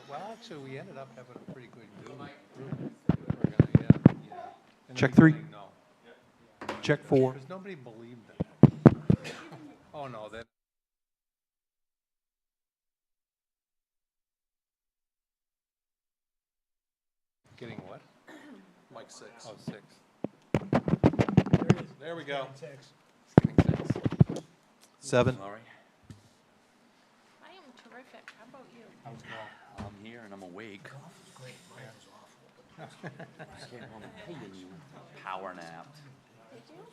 Well, actually, we ended up having a pretty good group. We're gonna, yeah. In the Check 3. beginning, no. Check 4. Because nobody believed that. Oh, no, that. Getting what? Mike 6. Oh, 6. There we go. Getting 6. 7. Sorry. I am terrific. How about you? I'm here and I'm awake. Yeah, well, hey, you power napped. Did you?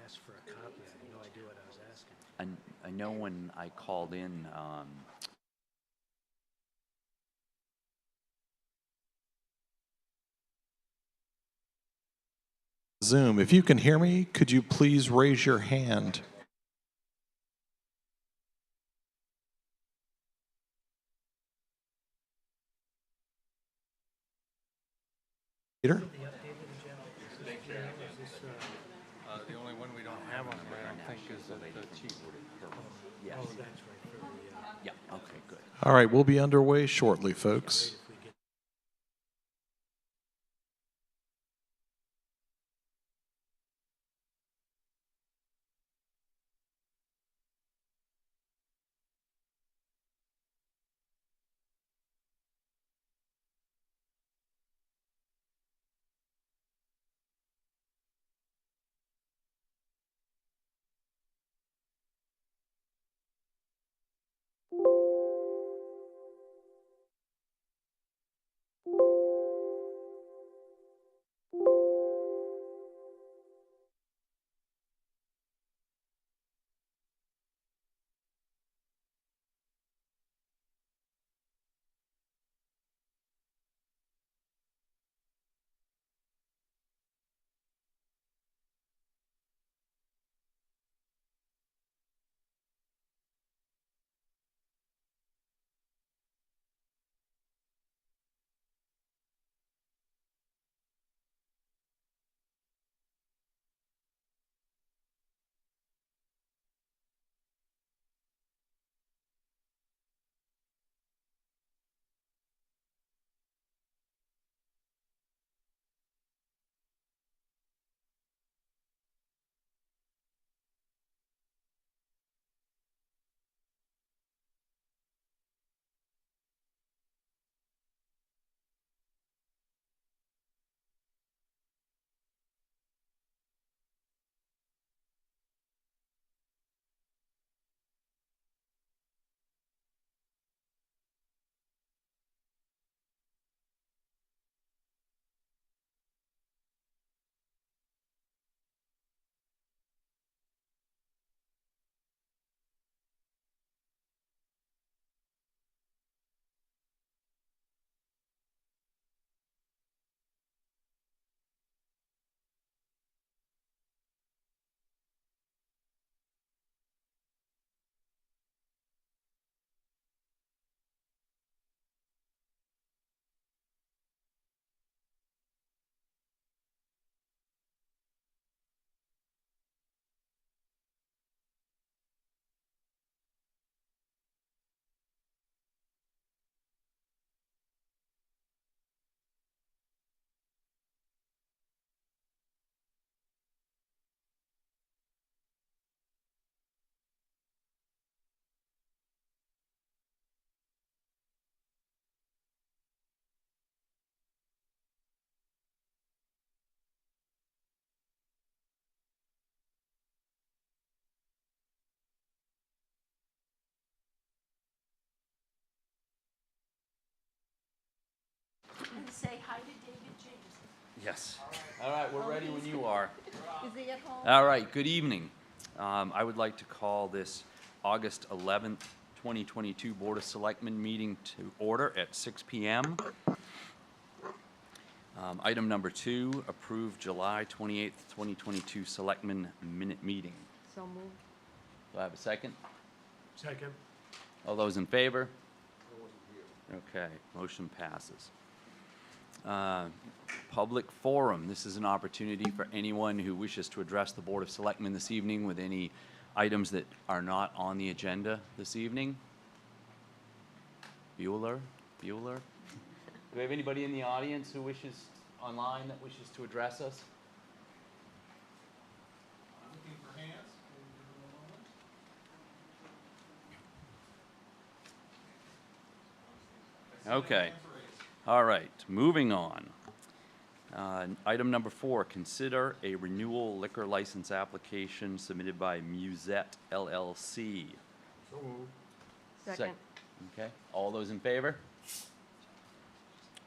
Asked for a copy. I had no idea what I was asking. And I know when I called in, Zoom, if you can hear me, could you please raise your hand? Peter? The only one we don't have on there, I don't think, is the chief. yes. Oh, that's right. For the, Yeah, okay, good. All right, we'll be underway shortly, folks. And say hi to David James. Yes. All right, we're ready when you are. Is he at home? All right, good evening. I would like to call this August 11th, 2022 Board of Selectmen meeting to order at 6 p.m. Item number 2, approve July 28th, 2022 Selectmen minute meeting. So moved. Do I have a second? Second. All those in favor? Okay, motion passes. Public forum. This is an opportunity for anyone who wishes to address the Board of Selectmen this evening with any items that are not on the agenda this evening. Bueller? Do we have anybody in the audience who wishes, online, that wishes to address us? Looking for hands. Okay. All right, moving on. Item number 4, consider a renewal liquor license application submitted by Musette LLC. Second. Okay, all those in favor?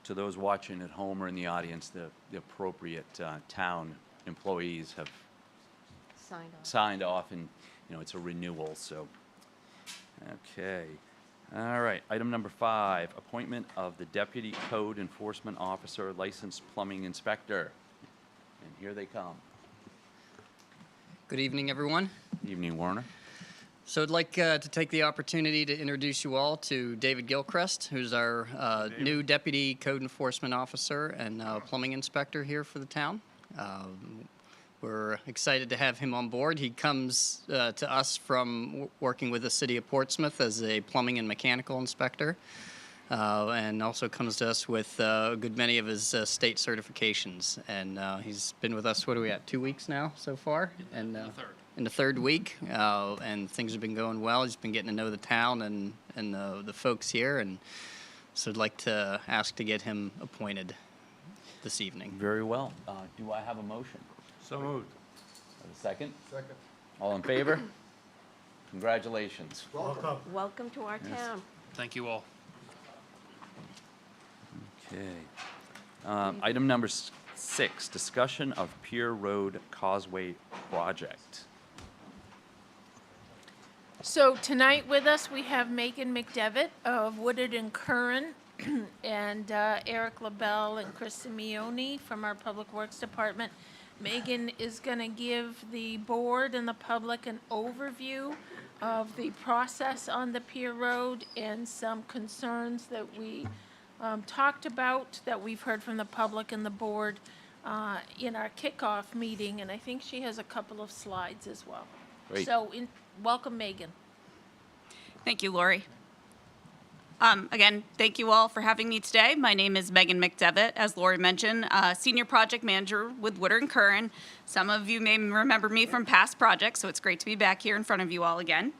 To those watching at home or in the audience, the appropriate town employees have signed off, and, you know, it's a renewal, so. Okay. All right, item number 5, appointment of the Deputy Code Enforcement Officer, Licensed Plumbing Inspector. And here they come. Good evening, everyone. Evening, Warner. So I'd like to take the opportunity to introduce you all to David Gilchrist, who's our new Deputy Code Enforcement Officer and Plumbing Inspector here for the town. We're excited to have him on board. He comes to us from working with the City of Portsmouth as a plumbing and mechanical inspector, and also comes to us with a good many of his state certifications. And he's been with us, what are we at, 2 weeks now so far? And in the third week, and things have been going well. He's been getting to know the town and the folks here, and so I'd like to ask to get him appointed this evening. Very well. Do I have a motion? So moved. Have a second? Second. All in favor? Congratulations. Welcome. Welcome to our town. Thank you all. Okay. Item number 6, discussion of Pier Road Causeway project. So tonight with us, we have Megan McDevitt of Woodard and Curran, and Eric LaBelle and Chris Simeone from our Public Works Department. Megan is going to give the board and the public an overview of the process on the Pier Road and some concerns that we talked about that we've heard from the public and the board in our kickoff meeting, and I think she has a couple of slides as well. Great. So, welcome, Megan. Thank you, Lori. Again, thank you all for having me today. My name is Megan McDevitt, as Lori mentioned, Senior Project Manager with Woodard and Curran. Some of you may remember me from past projects, so it's great to be back here in front of you all again.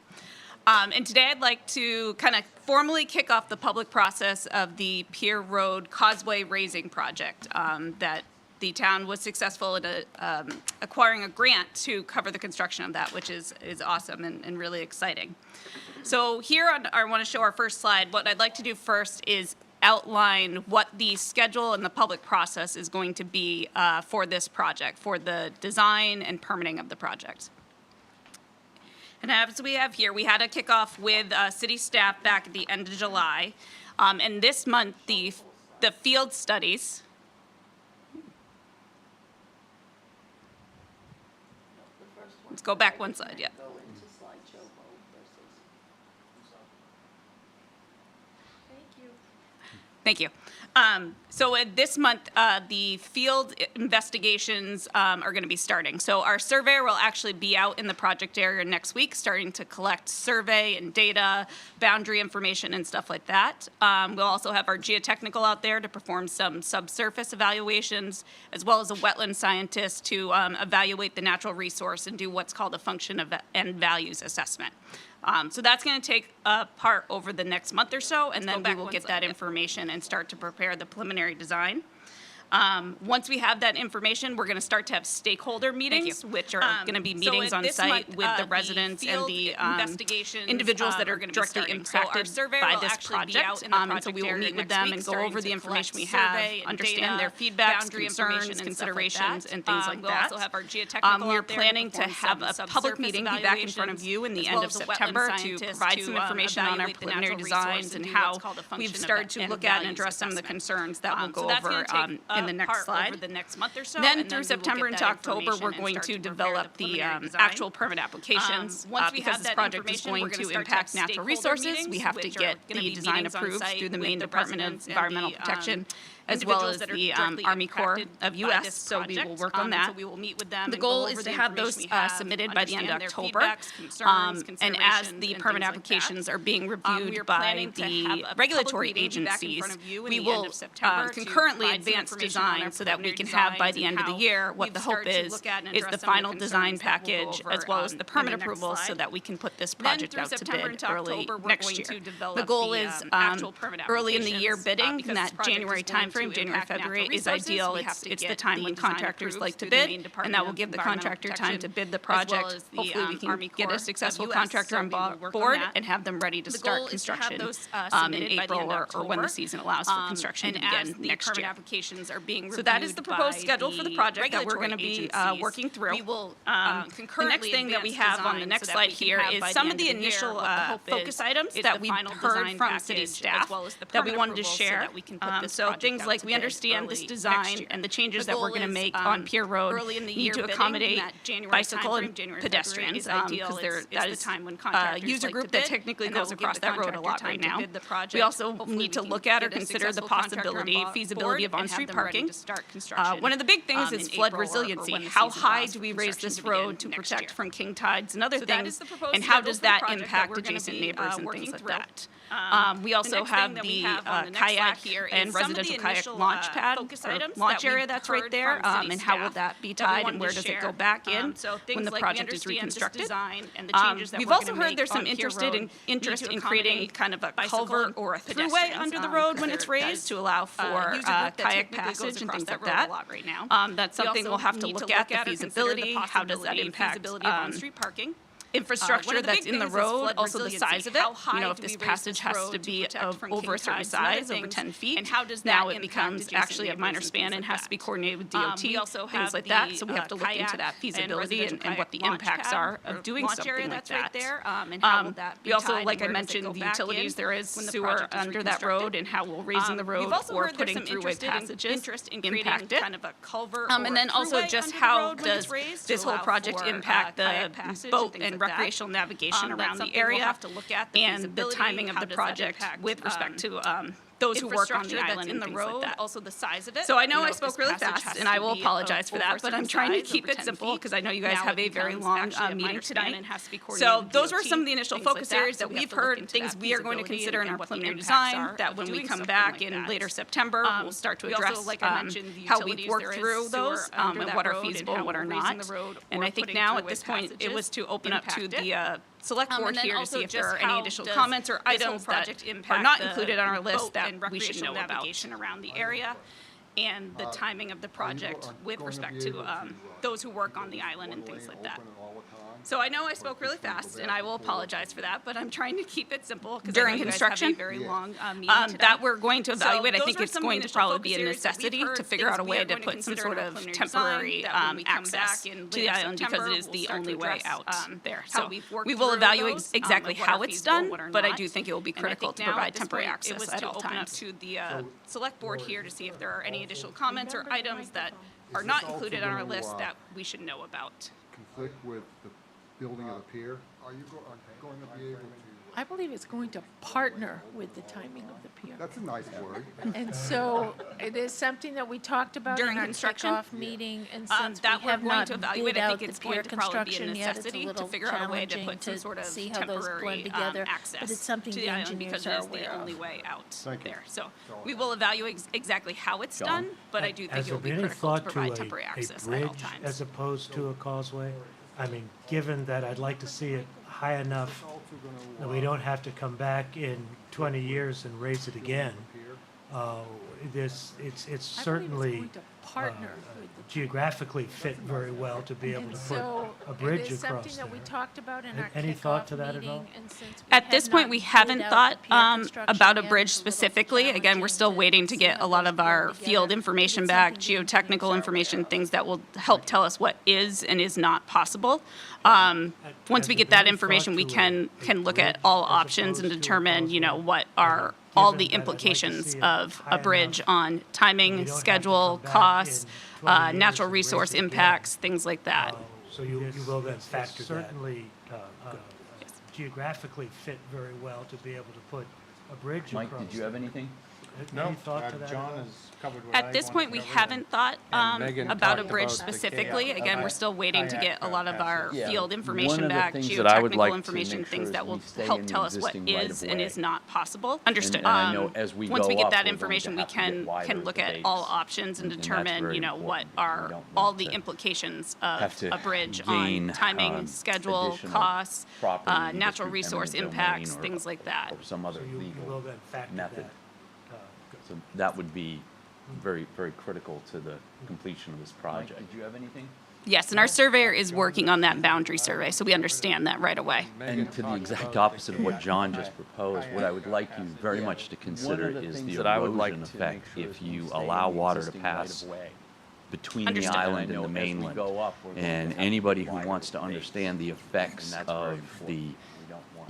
And today I'd like to kind of formally kick off the public process of the Pier Road Causeway Raising Project that the town was successful in acquiring a grant to cover the construction of that, which is awesome and really exciting. So here I want to show our first slide. What I'd like to do first is outline what the schedule and the public process is going to be for this project, for the design and permitting of the project. And as we have here, we had a kickoff with city staff back at the end of July. And this month, the field studies. Let's go back one slide, yeah. Thank you. So this month, the field investigations are going to be starting. So our surveyor will actually be out in the project area next week, starting to collect survey and data, boundary information, and stuff like that. We'll also have our geotechnical out there to perform some subsurface evaluations, as well as a wetland scientist to evaluate the natural resource and do what's called a function of and values assessment. So that's going to take part over the next month or so, and then we will get that information and start to prepare the preliminary design. Once we have that information, we're going to start to have stakeholder meetings, which are going to be meetings on site with the residents and the individuals that are directly impacted by this project. And so we will meet with them and go over the information we have, understand their feedbacks, concerns, considerations, and things like that. We're planning to have a public meeting, be back in front of you in the end of September to provide some information on our preliminary designs and how we've started to look at and address some of the concerns that we'll go over in the next slide. Then through September into October, we're going to develop the actual permit applications. Because this project is going to impact natural resources, we have to get the design approved through the Maine Department of Environmental Protection, as well as the Army Corps of U.S., so we will work on that. The goal is to have those submitted by the end of October, and as the permit applications are being reviewed by the regulatory agencies, we will concurrently advance design so that we can have by the end of the year what the hope is the final design package as well as the permit approvals so that we can put this project out to bid early next year. The goal is early in the year bidding, in that January timeframe. January, February is ideal. It's the time when contractors like to bid, and that will give the contractor time to bid the project. Hopefully, we can get a successful contractor on board and have them ready to start construction in April or when the season allows for construction to begin next year. So that is the proposed schedule for the project that we're going to be working through. The next thing that we have on the next slide here is some of the initial focus items that we've heard from city staff that we wanted to share. So things like we understand this design and the changes that we're going to make on Pier Road need to accommodate bicycle and pedestrians because that is a user group that technically goes across that road a lot right now. We also need to look at or consider the possibility, feasibility of on-street parking. One of the big things is flood resiliency. How high do we raise this road to protect from king tides and other things, and how does that impact adjacent neighbors and things like that? We also have the kayak and residential kayak launch pad, launch area that's right there, and how will that be tied and where does it go back in when the project is reconstructed. We've also heard there's some interest in creating kind of a culvert or a throughway under the road when it's raised to allow for kayak passage and things like that. That's something we'll have to look at, the feasibility, how does that impact on-street parking. Infrastructure that's in the road, also the size of it. If this passage has to be of over a certain size, over 10 feet, now it becomes actually a minor span and has to be coordinated with DOT, things like that. So we have to look into that feasibility and what the impacts are of doing something like that. We also, like I mentioned, the utilities, there is sewer under that road and how will raising the road or putting throughway passages impact it. And then also just how does this whole project impact the boat and recreational navigation around the area and the timing of the project with respect to those who work on the island and things like that. Also the size of it. So I know I spoke really fast, and I will apologize for that, but I'm trying to keep it simple because I know you guys have a very long meeting tonight. So those were some of the initial focus areas that we've heard, things we are going to consider in our preliminary design, that when we come back in later September, we'll start to address how we've worked through those and what are feasible and what are not. And I think now at this point, it was to open up to the select board here to see if there are any additional comments or items that are not included on our list that we should know about around the area and the timing of the project with respect to those who work on the island and things like that. So I know I spoke really fast, and I will apologize for that, but I'm trying to keep it simple because during construction, very long that we're going to evaluate. I think it's going to probably be a necessity to figure out a way to put some sort of temporary access to the island because it is the only way out there. So we will evaluate exactly how it's done, but I do think it will be critical to provide temporary access at all times. To the select board here to see if there are any additional comments or items that are not included on our list that we should know about. Conflict with the building of the pier? Are you going to be able to? I believe it's going to partner with the timing of the pier. That's a nice word. And so it is something that we talked about during in our construction kickoff meeting, and since that we have we're going not to evaluate, bid I out think it's the pier going to probably be a construction yet, it's a necessity to little figure out a way to challenging put some sort of see how those blend together. access but it's something to the island engineers because are it is aware the of. only way out Thank you. there. So we will evaluate exactly how it's done, but I do think it will be critical to provide temporary access at all bridge times. as opposed to a causeway? I mean, given that I'd like to see it high enough that we don't have to come back in 20 years and raise it again, it's I believe it's certainly going to partner with the geographically fit very well to be able And to put so a bridge it is across something that we there. talked about in our Any thought to kickoff that at all? meeting, and since we At have this point, not we bid haven't out thought the pier construction about a yet, bridge it's a little specifically. Again, we're still challenging waiting to see get how a lot those of our blend field together. information It's back, something we can geotechnical use information, our things that will help tell us what is and is not possible. Once Has we there get that been any information, thought we to can look at bridge all as options and opposed to a determine, you know, causeway? what are all the Given that I'd like to implications see it of high a bridge enough on we timing, don't have to schedule, come back costs, in 20 years natural and raise resource it again. impacts, things like that. So you will then factor that. Certainly geographically fit very well to be able to put a bridge across. Mike, did you have anything? Any thought to that at John all? has covered what I At this wanted point, to we cover, haven't thought and Megan about a talked bridge about the specifically. kayak- Again, we're okay. still waiting to get a Kayak lot of our passes. Yeah. field One information of the back, things that I would like geotechnical to information, make things sure that is we will stay help in the tell us what existing is and right-of-way. is not possible. Understood. And I know as we Once we go get up, that we're going information, to we have to get wider can at look the at base. all options and And that's determine, very you know, what important because we are don't all want the to implications have of to a bridge gain, on timing, schedule, additional costs, property in natural district resource eminent impacts, domain things like that. or some other So you will legal then factor method. that. So that would be very, very critical to the completion of this project. Did you have anything? Yes, and our surveyor is working on that boundary survey, so we understand that right away. Megan And to the talked exact about opposite of what kayak- John just proposed, what I would like you very much to consider is the erosion effect if you allow water to pass between the Understood. island and the mainland. And anybody who wants to understand the effects of the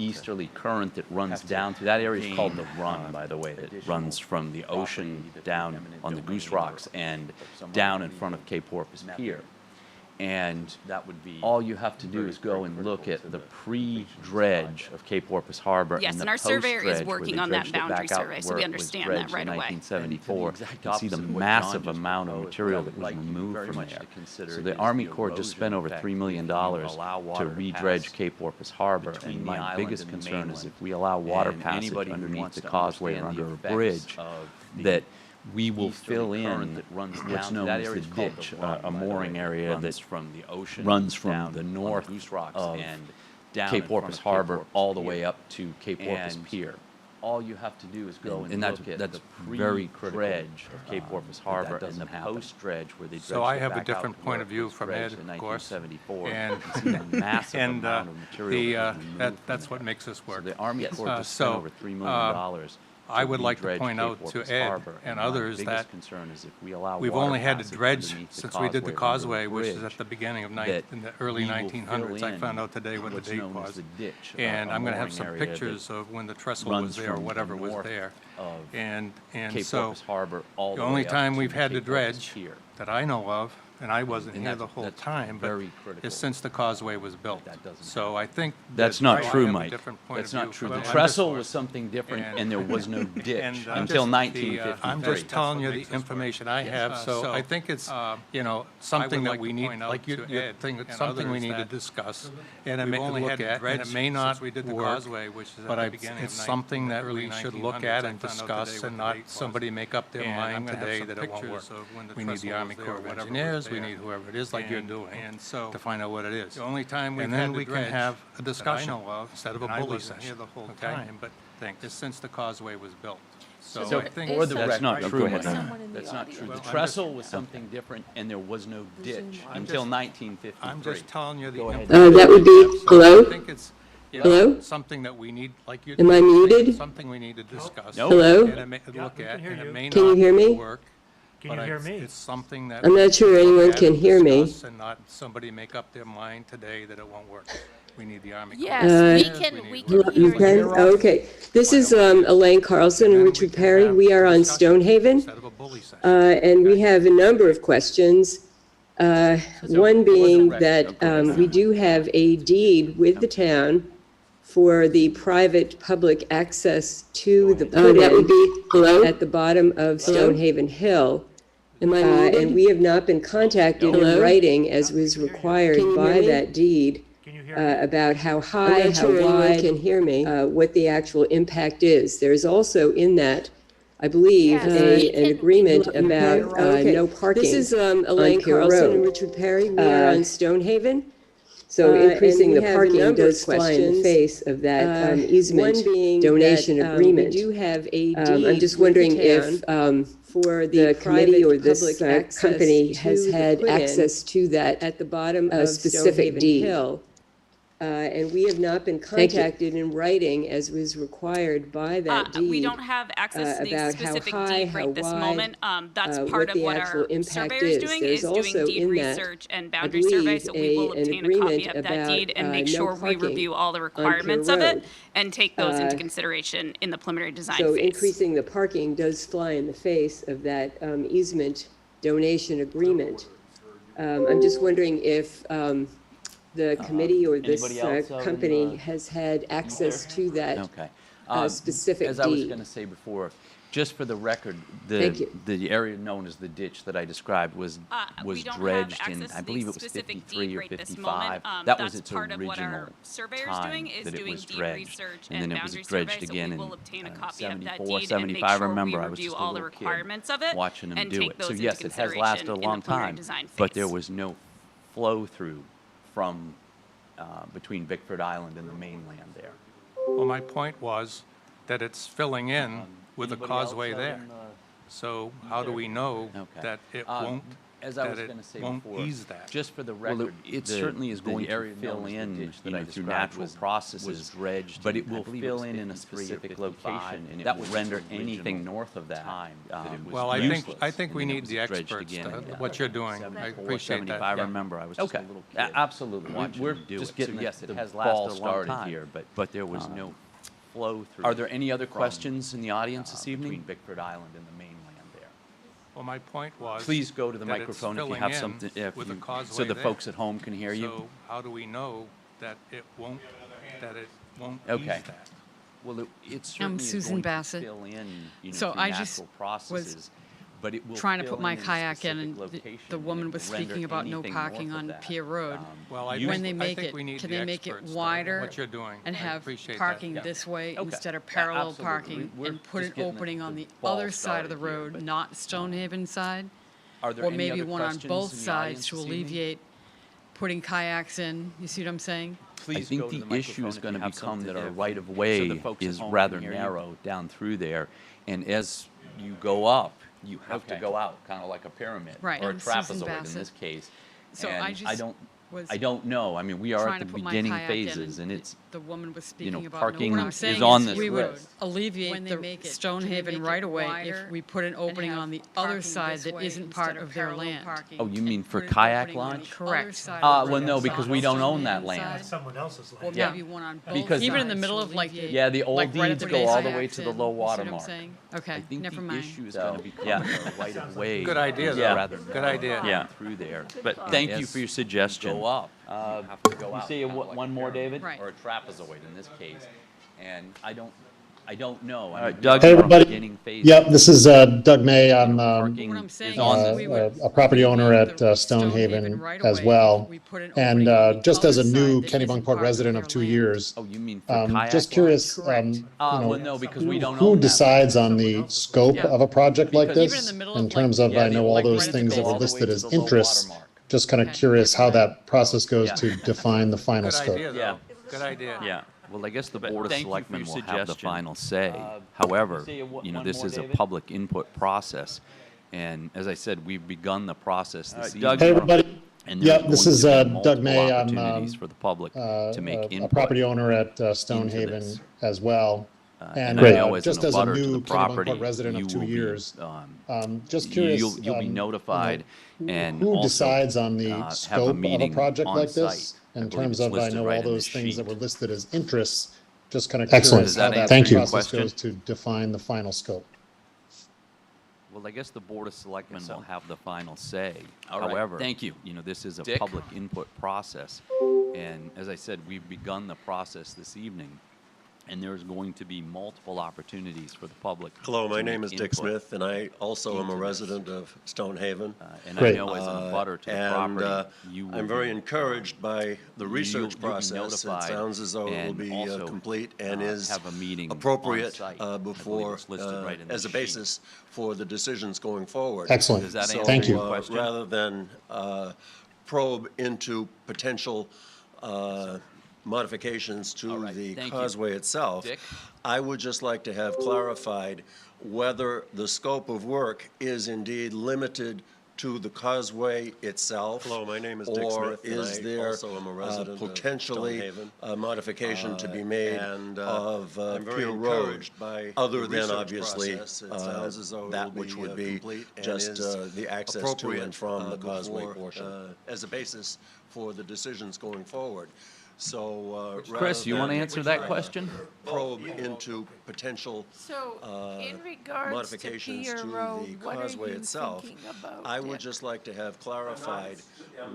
easterly current that runs down through, that area is called the Run, by the way, that runs from the ocean down on the Goose Rocks and down in front of Cape Porpoise Pier. And that would be, all you have to do is go and look at the pre-dredge of Cape Porpoise Harbor Yes, and the and our surveyor is post-dredge where working they on that dredged it boundary back out survey, so where we it was understand dredged that right in away. 1974. You can see the massive amount of material that was removed from there. So the Army Corps just spent over $3 million to re-dredge Cape Porpoise Harbor. And my biggest concern is if we allow water passage underneath the causeway or under a bridge, that we will fill in what's known as the ditch, a mooring area that runs from the north of Cape Porpoise Harbor all the way up to Cape Porpoise Pier. All you have to do is go and look at the pre-dredge of Cape Porpoise Harbor and the post-dredge where they dredged So I it have a back out different to point where of it view was from dredged Ed, in of course. 1974. And, You can see the massive and amount of material that was removed that's from what there. makes this work. So the Army Corps just so, spent over $3 million I would like to re-dredge point Cape out to Porpoise Ed Harbor, and my others biggest that concern is if we allow we've water only had to passage dredge underneath the since we did the causeway causeway, or which under is a at the beginning of that in the early we will 1900s. fill I found in out today what the what's date known as was. the ditch, And I'm going to have mooring some area that pictures of when the trestle runs was there or from the whatever was north there. of And Cape so Porpoise Harbor all the the only way up time to we've had to Cape Porpoise dredge Pier. that I know of, and I wasn't And here the that's- whole that's time, but very critical. is since the causeway was built. That doesn't So I think That's that not I true, have a Mike. different point That's of view not true. from The I'm trestle just- was something different, and- and there was no ditch And, until just 1953. I'm just telling you the information I have, so I think it's, something that we need, like you think it's something we need to discuss, and it may look at, and it may not work, but it's something that we should look at and discuss, and not somebody make up their mind today that it won't work. We need the Army Corps of Engineers, we need whoever it is, like you're doing, to find out what it is. And then we can have a discussion instead of a bully session, okay? But is since the causeway was built. So I think for the That's not record, true, Mike. Mike. Someone in the That's not true. The audience. trestle was something different, and there was no ditch until 1953. I'm just telling you the Go ahead. information. That would be, So hello? I think it's, Hello? something that we need, like you. Am I muted? Something we need to discuss. No. Hello? And it may, look we at, can hear and it you. may Can you not hear me? work. Can you but hear it's- me? It's something that. I'm not sure we anyone look at can and hear me. discuss And not somebody make up their mind today that it won't work. We need the Army Corps. Yes, we We can need You hear can? you. Oh, okay. This is Elaine Carlson and then we Richard can Perry. have We are on discussion Stonehaven, Instead of a bully session. and we have a number of questions. One being that we do have a deed with the town for the private public access to the that would be hello at the bottom of Stonehaven Hill. Am I and we have not been contacted in writing as was required by that deed Can you hear me? about how high, how wide, can hear me, what the actual impact is. There's also in that, I believe, Yes, an agreement about Okay. no parking. This is Elaine Pier Carlson Road. and Richard Perry. We are on Stonehaven. So increasing the parking does fly in the face of that easement donation agreement. We do have a deed. I'm just wondering if for the committee or this company has had access to that at the bottom of specific deed. And we have not been contacted in writing as was required by that deed. We don't have access to the about how specific high, deed how right this wide, moment. That's part what of the what actual our impact surveyor is is. doing, There's is doing also deed in that, research and I boundary survey, believe, so we will an obtain a copy agreement of that about, deed and make no sure we parking review all the on Pier requirements of it Road. and take those into consideration in the preliminary design So phase. increasing the parking does fly in the face of that easement donation agreement. I'm just wondering if the committee or this Anybody else out in company the has had access to that Okay. specific As I was deed. going to say before, just for the record, Thank you. the area known as the ditch that I described was We don't have dredged access in, to I the believe it was specific 53 deed or right this 55. moment. That was That's its part of what our original surveyor's time doing, is that it doing was deed dredged. research And and then it was boundary dredged survey, so again we in will obtain a copy of that 74, deed and make 75, I sure we remember. I was review just a all the little kid requirements of it watching them and do take it. those So into yes, it has lasted consideration a in the long preliminary time, design but there phase. was no flow through from between Bickford Island and the mainland there. Well, my point was that it's filling in with a Anybody else causeway out there. in the- So how do we know Okay. that it Um, won't, As I that was it going to say won't before, ease that? just for the record, it certainly is going to fill in, through natural processes, dredged, but it in, I will believe it fill was in a 53 or specific 55, location, and it that was will render the anything original north of that time that it was Well, I useless. think we And then need it the was dredged experts, again in, what you're doing. I 74, appreciate that. 75, I Yeah. remember, I was just just a little Okay, kid absolutely. watching We're them do just it. getting So yes, it has the lasted ball a long started time, here, but there was no flow through. Are there any other questions in the audience this evening? between Bickford Island and the mainland there. Well, my point was. Please go to the that it's microphone if you filling have in something, with a so causeway the there. folks at home can hear you. So how do we know that it won't ease Okay. that? Well, it certainly is Susan going to Bassett. fill in, So through I just natural processes, but it will trying to fill put my in a kayak in, specific and location, the and woman it was will render speaking about no anything parking north of on that, Pier Road. Well, I When think, they I make think it, we need can the they make it experts to- wider what you're doing. and I have appreciate that. parking Yeah. this way Okay. instead of Yeah, parallel absolutely. parking We're and put just an getting opening on the ball other side of the started here, road, but, not Stonehaven side? Are there Or any maybe other one on questions both in the sides audience to this evening? alleviate putting kayaks in, you see what I'm saying? I think the issue is going to become that our right-of-way so the folks at is home rather can hear you. narrow down through there, and as you go up, you have to go out, kind of like a pyramid. Right. Or a I'm Susan trapezoid in Bassett. this case. So And I just was I don't know. I mean, we are trying at to the put my beginning kayak in, phases, and it's, the woman was you know, speaking about parking no is parking. on this We would list. alleviate When they the make it, can they Stonehaven make it right away wider if we put an opening have on the other parking side this that way isn't part instead of their parallel land. parking? oh, you mean for Put an kayak opening on the launch? other Correct. side of the Well, road, no, not because we don't own that Stonehaven land. side. Someone else's Or land. Yeah. maybe one on both Because- even in the sides middle to of like the. Yeah, the old like right at deeds the go all the kayaks way to the in, low you see water what I'm mark. saying? I Okay, think never the mind. issue is going to become a right-of-way. Good idea, Yeah. though. Rather Good idea. Yeah, through there. But thought. thank you for your suggestion. Go up. You have to go You out, see kinda like one a more, pyramid. David? Right. Or a trapezoid in this case. And I don't know. I mean, Doug, we're Hey, at everybody. beginning phases. Yep, this is Doug May. I'm Parking What I'm is saying on is this we list. would a property owner alleviate at the Stonehaven right as away well. if we put an And opening on the just as a other new side that isn't Kennebunkport part resident their of 2 land. years, Oh, you mean for kayak just launch? curious, Correct. you No, because we don't who own that. decides on the scope Yeah. of a project like Because- Even in this? the middle In of, terms like, of, Yeah, I the know old all deeds those right at things the that were all the way listed to as the low water interests. mark. Just kind of Okay. curious how that process goes Yeah. to define the final Good scope. idea, Yeah. though. Good idea. Yeah. Well, I guess the But Board of thank you for Selectmen your will have the suggestion. final say. You However, say one this more, is a David? public input process. And as I said, we've begun the process this evening. Doug, Hey, everybody. And there's Yep, this going is to be Doug multiple May. I'm opportunities for the public to make a input. property owner at Stonehaven this. as well. And And I know as just an as a abutter to new the property, Kennebunkport resident you of 2 will be, years, just you'll curious. be notified, and who also decides on the have a scope of a meeting project on like site. this? I In believe terms it's of, I listed know right all in those this things that sheet. were listed as interests, just kind of Excellent. curious Does that how answer that your process question? goes to define the final scope. Well, I guess the Board of Selectmen so. will have the final say. All right, However, thank you. This is a Dick? public input process. And as I said, we've begun the process this evening. And there's going to be multiple opportunities for the public. Hello, my to name make is Dick input. Smith, and I also am a into this. resident of Stonehaven. And Great. I know as an abutter to the And property, you will I'm very be, encouraged by the you'll research be process. It notified sounds as though it will and be also, complete and is have a meeting appropriate on site. I believe before, it's listed right in as a the sheet. basis for the decisions going forward. Excellent. Does that So, answer Thank you. your question? rather than probe into potential modifications to All right, the thank you. causeway itself. Dick? I would just like to have clarified whether the scope of work is indeed limited to the causeway itself. Hello, my name is Dick Or Smith, and is I there also am a resident of potentially Stonehaven. a modification to be made and, of I'm very Pier Road, encouraged by other the than research obviously process. It sounds as though it that will which be, would be complete and just is the access to appropriate, and from the causeway before, portion. as a basis for the decisions going forward. So, Chris, you want to answer that question? Probe into potential So, in regards to modifications Pier to Road, the what are causeway you itself. thinking about, I would Dick? just like to have clarified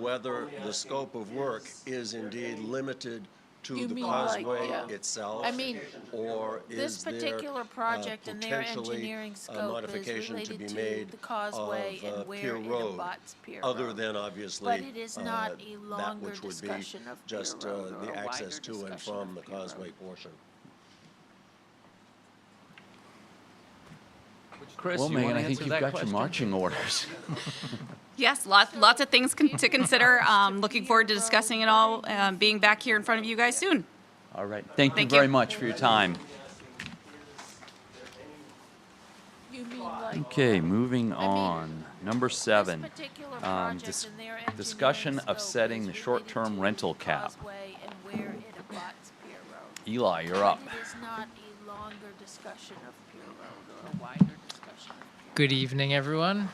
whether the scope of work is indeed limited to You the mean like, causeway yeah. itself. I mean, or this is there, particular project and their potentially engineering a scope is modification to related be to made the causeway of, and where Pier it Road, abuts Pier other Road. than obviously But it is not a that longer which would be discussion of Pier just Road or the a access wider to and discussion from of the Pier Road. causeway portion. Chris, Well, you Megan, want I to think answer you've that got question? your marching orders. Yes, lots of things to consider. Looking forward to discussing it all, being back here in front of you guys soon. All right. Thank you Thank very you. much for your time. You mean like Okay, moving on. Number 7. this particular project dis- and their engineering discussion of scope setting is the related short-term to rental the cap. causeway and where it abuts Pier Road. Eli, you're up. But it is not a longer discussion of Pier Road or a wider discussion of Pier Road. Good evening, everyone.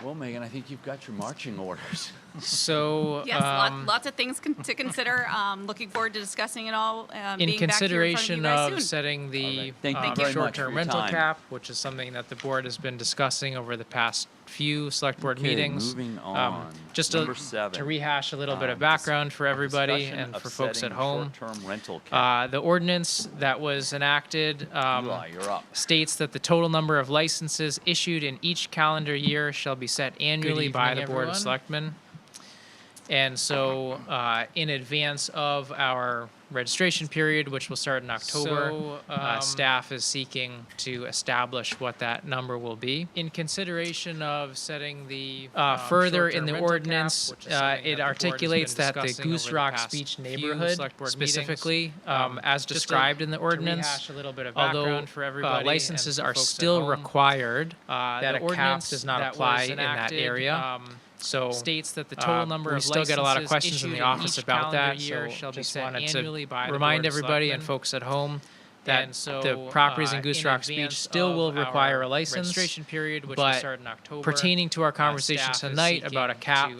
Well, Megan, I think you've got your marching orders. So, Yes, lots of things to consider. Looking forward to discussing it all, in being back here in front of you consideration guys of soon. setting the right. Thank you very much for short-term your rental time. cap, which is something that the board has been discussing over the past few select board Okay, meetings. moving on. Just Number to 7. rehash a little bit of Dis- background for everybody discussion and of for folks setting at the home. Short-term rental cap. The ordinance that was enacted Eli, you're up. states that the total number of licenses issued in each calendar year shall be set annually by the evening, Board of everyone. Selectmen. And so, in advance of our registration period, which will start in October, staff is seeking to establish what that number will be. In consideration of setting the further in the ordinance, it articulates that the Goose Rock Speech neighborhood specifically, as described in the ordinance, although licenses are still required, that a cap does not apply in that area. So states that the total number of licenses we still get a lot of questions in the office about that. So just wanted to remind everybody and folks at home that the properties in Goose Rock Speech still will require a license. Registration period, which will start in October. Pertaining to our conversation tonight about a cap,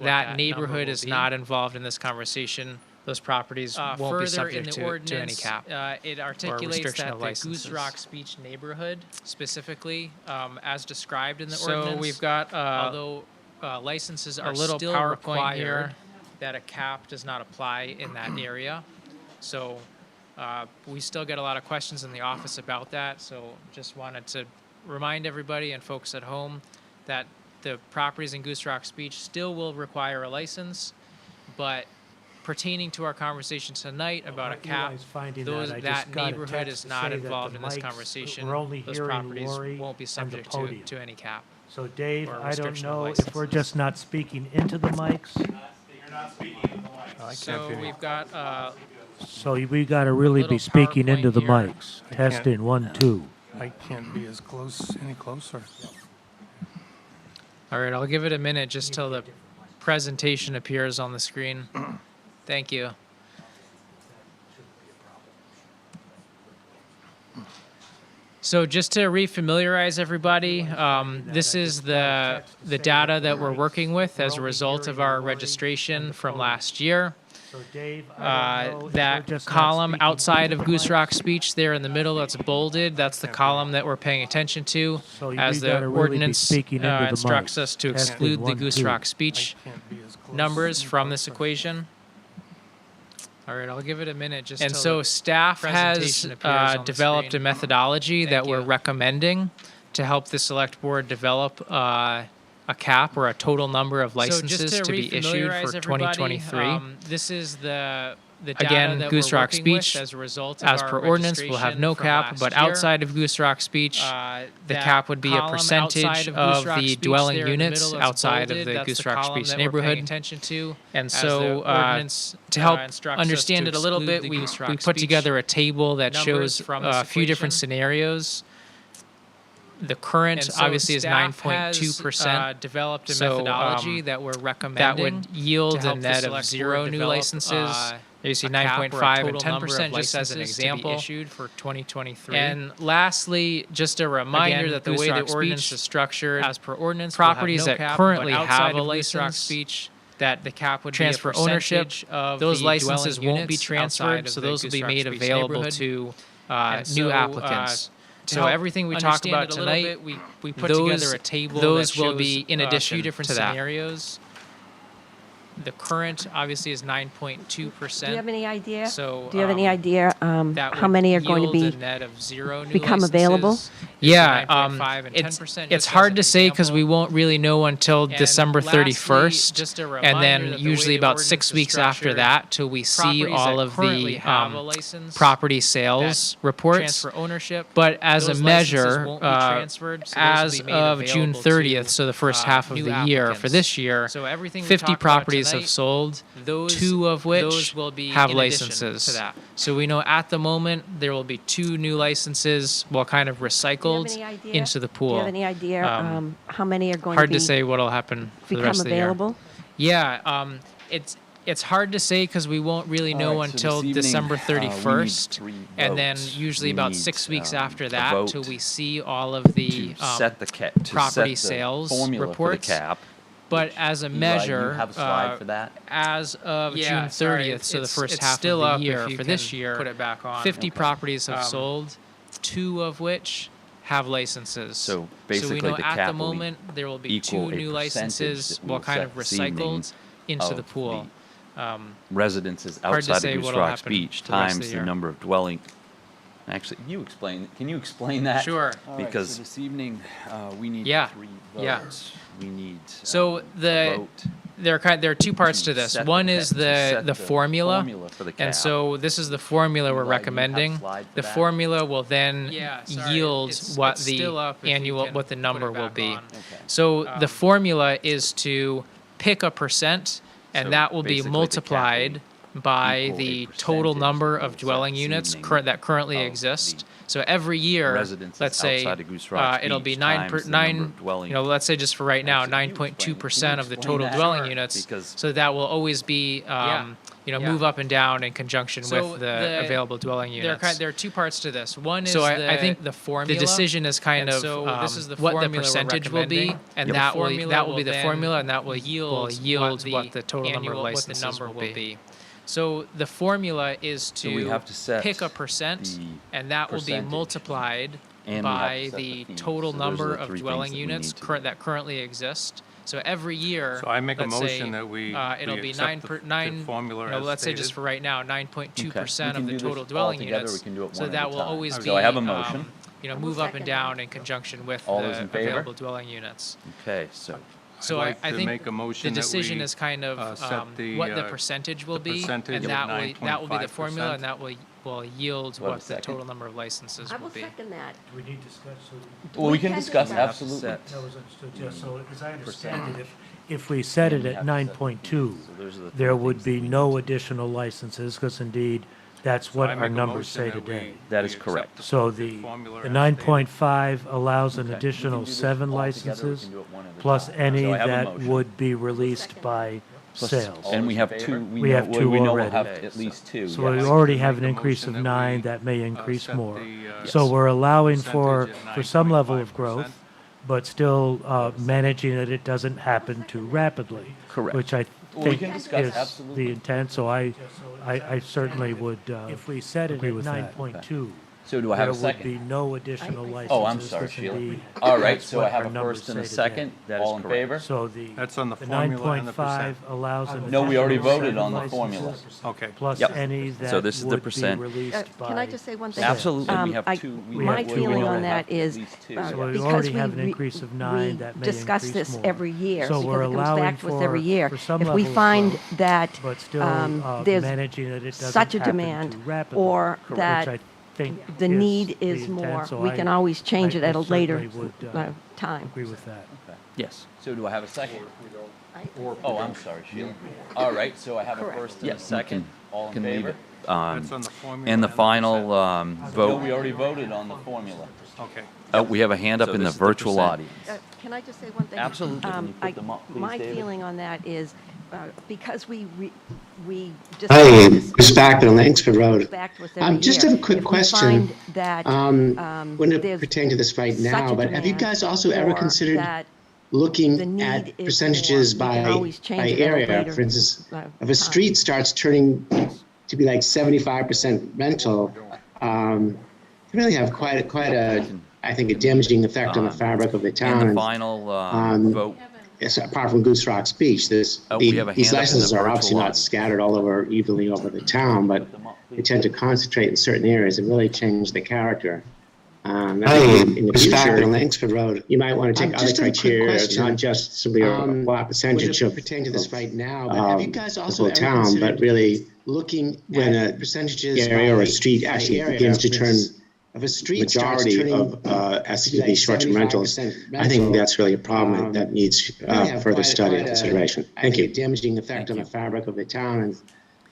that neighborhood is not involved in this conversation. Those properties won't be subject to any cap. It articulates that the Goose Rock Speech neighborhood specifically, as described in the ordinance. So we've got, although licenses are still required, that a cap does not apply in that area. So we still get a lot of questions in the office about that. So just wanted to remind everybody and folks at home that the properties in Goose Rock Speech still will require a license, but pertaining to our conversation tonight about a cap, Eli's finding that just got a neighborhood text is to not say that involved the in this mics- conversation. we're only Those hearing properties Lori won't be and the subject podium. to any cap. So Dave, or I don't restriction of know if licenses. we're just not speaking into the mics. So we've got So we got to really be little speaking into the PowerPoint here. mics. Testing, 1, 2. I can't be as close, any closer. all right, I'll give it a minute just till the presentation appears on the screen. Thank you. So just to refamiliarize everybody, this is the data that we're working with as a result of our registration from last year. So Dave, I don't know if we're That just not column speaking outside into of the Goose mics. Rock Speech there in the middle, that's bolded, that's the column that we're paying attention to So we as the gotta really be ordinance speaking into the instructs mic. us to Testing, exclude the 1, Goose 2. Rock Speech Can't be as close, numbers any from this closer. equation. All right, I'll give it a minute just. And till so the staff has presentation appears on the developed screen. a methodology that Thank we're you. recommending to help the select board develop a cap or a total number of licenses to be issued for 2023. This is the again, Goose Rock Speech, as per ordinance, will have no cap, but outside of Goose Rock Speech, the cap would be a percentage of the dwelling units outside of the Goose Rock Speech neighborhood. And so, to help understand it a little bit, we put together a table that shows a few different scenarios. The current obviously is 9.2%. Developed a methodology that we're recommending that would yield a net of 0 new licenses. You see 9.5 and 10% just as an example. Issued for 2023. And lastly, just a reminder that the way the ordinance is structured, as per ordinance, properties that currently have a license speech, that the cap would transfer be ownership of those licenses won't be transferred, so those will be made available to new applicants. So everything we talk about tonight, we put together a table. Those will be in addition to that. Scenarios. The current obviously is 9.2%. Do you have any idea? So do you have any idea how many are going to be become licenses. Available? Yeah, it's hard to say because we won't really know until December 31st, and then usually about 6 weeks after that till we see all of the property sales reports. But as a measure, as of June 30th, so the first half of the year for this year, 50 properties have sold, 2 of which have licenses. So we know at the moment there will be 2 new licenses, well, kind of recycled into the pool. Do you have any idea how many are going hard to be to say what'll happen for the rest of the year. available? Yeah, it's hard to say because we won't really know until December 31st, and then usually about 6 weeks after that till we see all of the property sales reports. But as a measure, you have a slide for that? as of June 30th, so the first half of the year for this year, 50 properties have sold, 2 of which have licenses. So basically, we know the at cap the moment there will be 2 new licenses, well, kind of recycled into the pool. Residences hard to outside say of Goose what'll Rock happen Beach for the rest of times the the year. number of dwelling. Actually, can you explain that? Sure. Because so this evening, we need 3 Yeah. votes. We need So a the vote. there are 2 parts to this. set One the is cap- to set the formula, for the cap. and so this is the formula we're Eli, do you have a recommending. slide for The that? formula will then yield what the annual, what the number will be. So the formula is to pick a percent, and So that will be basically the cap will multiplied by equal a the total percentage number of of the dwelling this units evening that currently of exist. the So every year, residences let's say outside of Goose Rock it'll be Beach times the number of dwelling- let's say just for right now, Actually, can you 9.2% of the explain total that? dwelling Sure. units. Because- So that will always be, move up and down in conjunction with the available dwelling units. There are 2 parts to this. One is I think the formula. The decision is kind of this is what the percentage will be, and that will be the formula, and that will yield what the total number of licenses will be. So the formula is So we have to set pick a percent, the and that will be percentage. multiplied And we have to by set the the fees. total So those are number the of 3 dwelling things that we units need to do. that currently exist. So every year, So I make a let's say, motion that we it'll be accept the formula as let's say just stated. for right now, 9.2% Okay. of We the can do total this dwelling all together, units. we can do it So one at that a will time. always So be, I have a motion. move up and down in conjunction with All those the in favor? available dwelling units. Okay, so So I'd like I to think make a motion the that decision we, is kind of set the, what the percentage will the be, percentage and of that will be the 9.5%. formula, and that will yield What, a what the second? total number of licenses I will will be. second that. Do we need to discuss? well, we can can discuss discuss. absolutely. That was understood, yes. So as I understand it, if we set it at 9.2, So those are the there 3 would things be that we no need to do. additional licenses, because indeed, that's So what I our make a numbers motion say that we- today. That we is accept correct. So the the formula the as 9.5 allows an Okay. additional We can do this 7 all together, we licenses, can do it one at a plus time. any So I have a that motion. would be released by Plus- sales. And we have 2. We have 2 we know already. we'll have at least 2. So yes. we already have Make an a increase of motion that 9, we, that may increase set more. the, So we're allowing for percentage at some level of 9.5%. growth, but still managing that it doesn't happen too rapidly. Correct. Which I Well, we think can discuss, is absolutely. the intent, so I certainly would if we set it agree at with that. 9.2, So do I have a There second? would be no additional licenses. Oh, I'm sorry, This would Sheila. be- All right, that's so what I have our a numbers first and a say today. second. That is All in correct. favor? So That's on the the formula and the 9.5 percent. allows an No, we already additional voted on the 7 formula. licenses, Okay. plus Yep. any that So this is the would be percent. released by. Can I just say one thing? sale. Absolutely, we have two. My have two. feeling We on have that is, at least two. So we because already we have an increase of 9, that may discuss increase this more. every year, So because we're it comes allowing back to us every for- year. for some If we level of find growth, that but still there's managing that it doesn't such a happen demand, too rapidly, or which that I think the need is the intent, more, so we can always change it I at a later certainly would, time. agree with that. Yes. So do I have a second? Oh, I'm sorry, Sheila. All right, so I have a Correct. first and a second. All in Can leave favor? it. That's on the formula. And the percent. final No, vote, we already voted on the formula. Okay. we have a hand up So in the this is the virtual percent. audience. Can I just say one thing? Absolutely. Can you put them up, please, My David? feeling on that is, because we just. Hi, Bruce Backman, Langsford Road. Back to us every Just year. have a quick If we question. find that, Wouldn't there's pertain to this right such now, a but have you demand, guys also ever or considered that looking the need at is percentages more, we can by always change it at a area? later, For instance, if time. a street starts turning to be like 75% rental, it really have quite a, I think, a damaging effect on the fabric of the town. And the And, final vote. Yes, apart from Goose Rock Beach, we have a these hand up in licenses the are virtual obviously not audience. scattered all over evenly over the town, but they tend to concentrate in certain areas and really change the character. I think in the future, on Langsford Road, you might want to take other criteria, not just simply a flat percentage of pertain to this right now. But have you guys also the whole town, but really looking when a percentages area or a street actually begins to turn of a street majority of these short-term rentals, I think that's really a problem that needs further study and consideration. Thank you. Damaging effect on the fabric of the town and.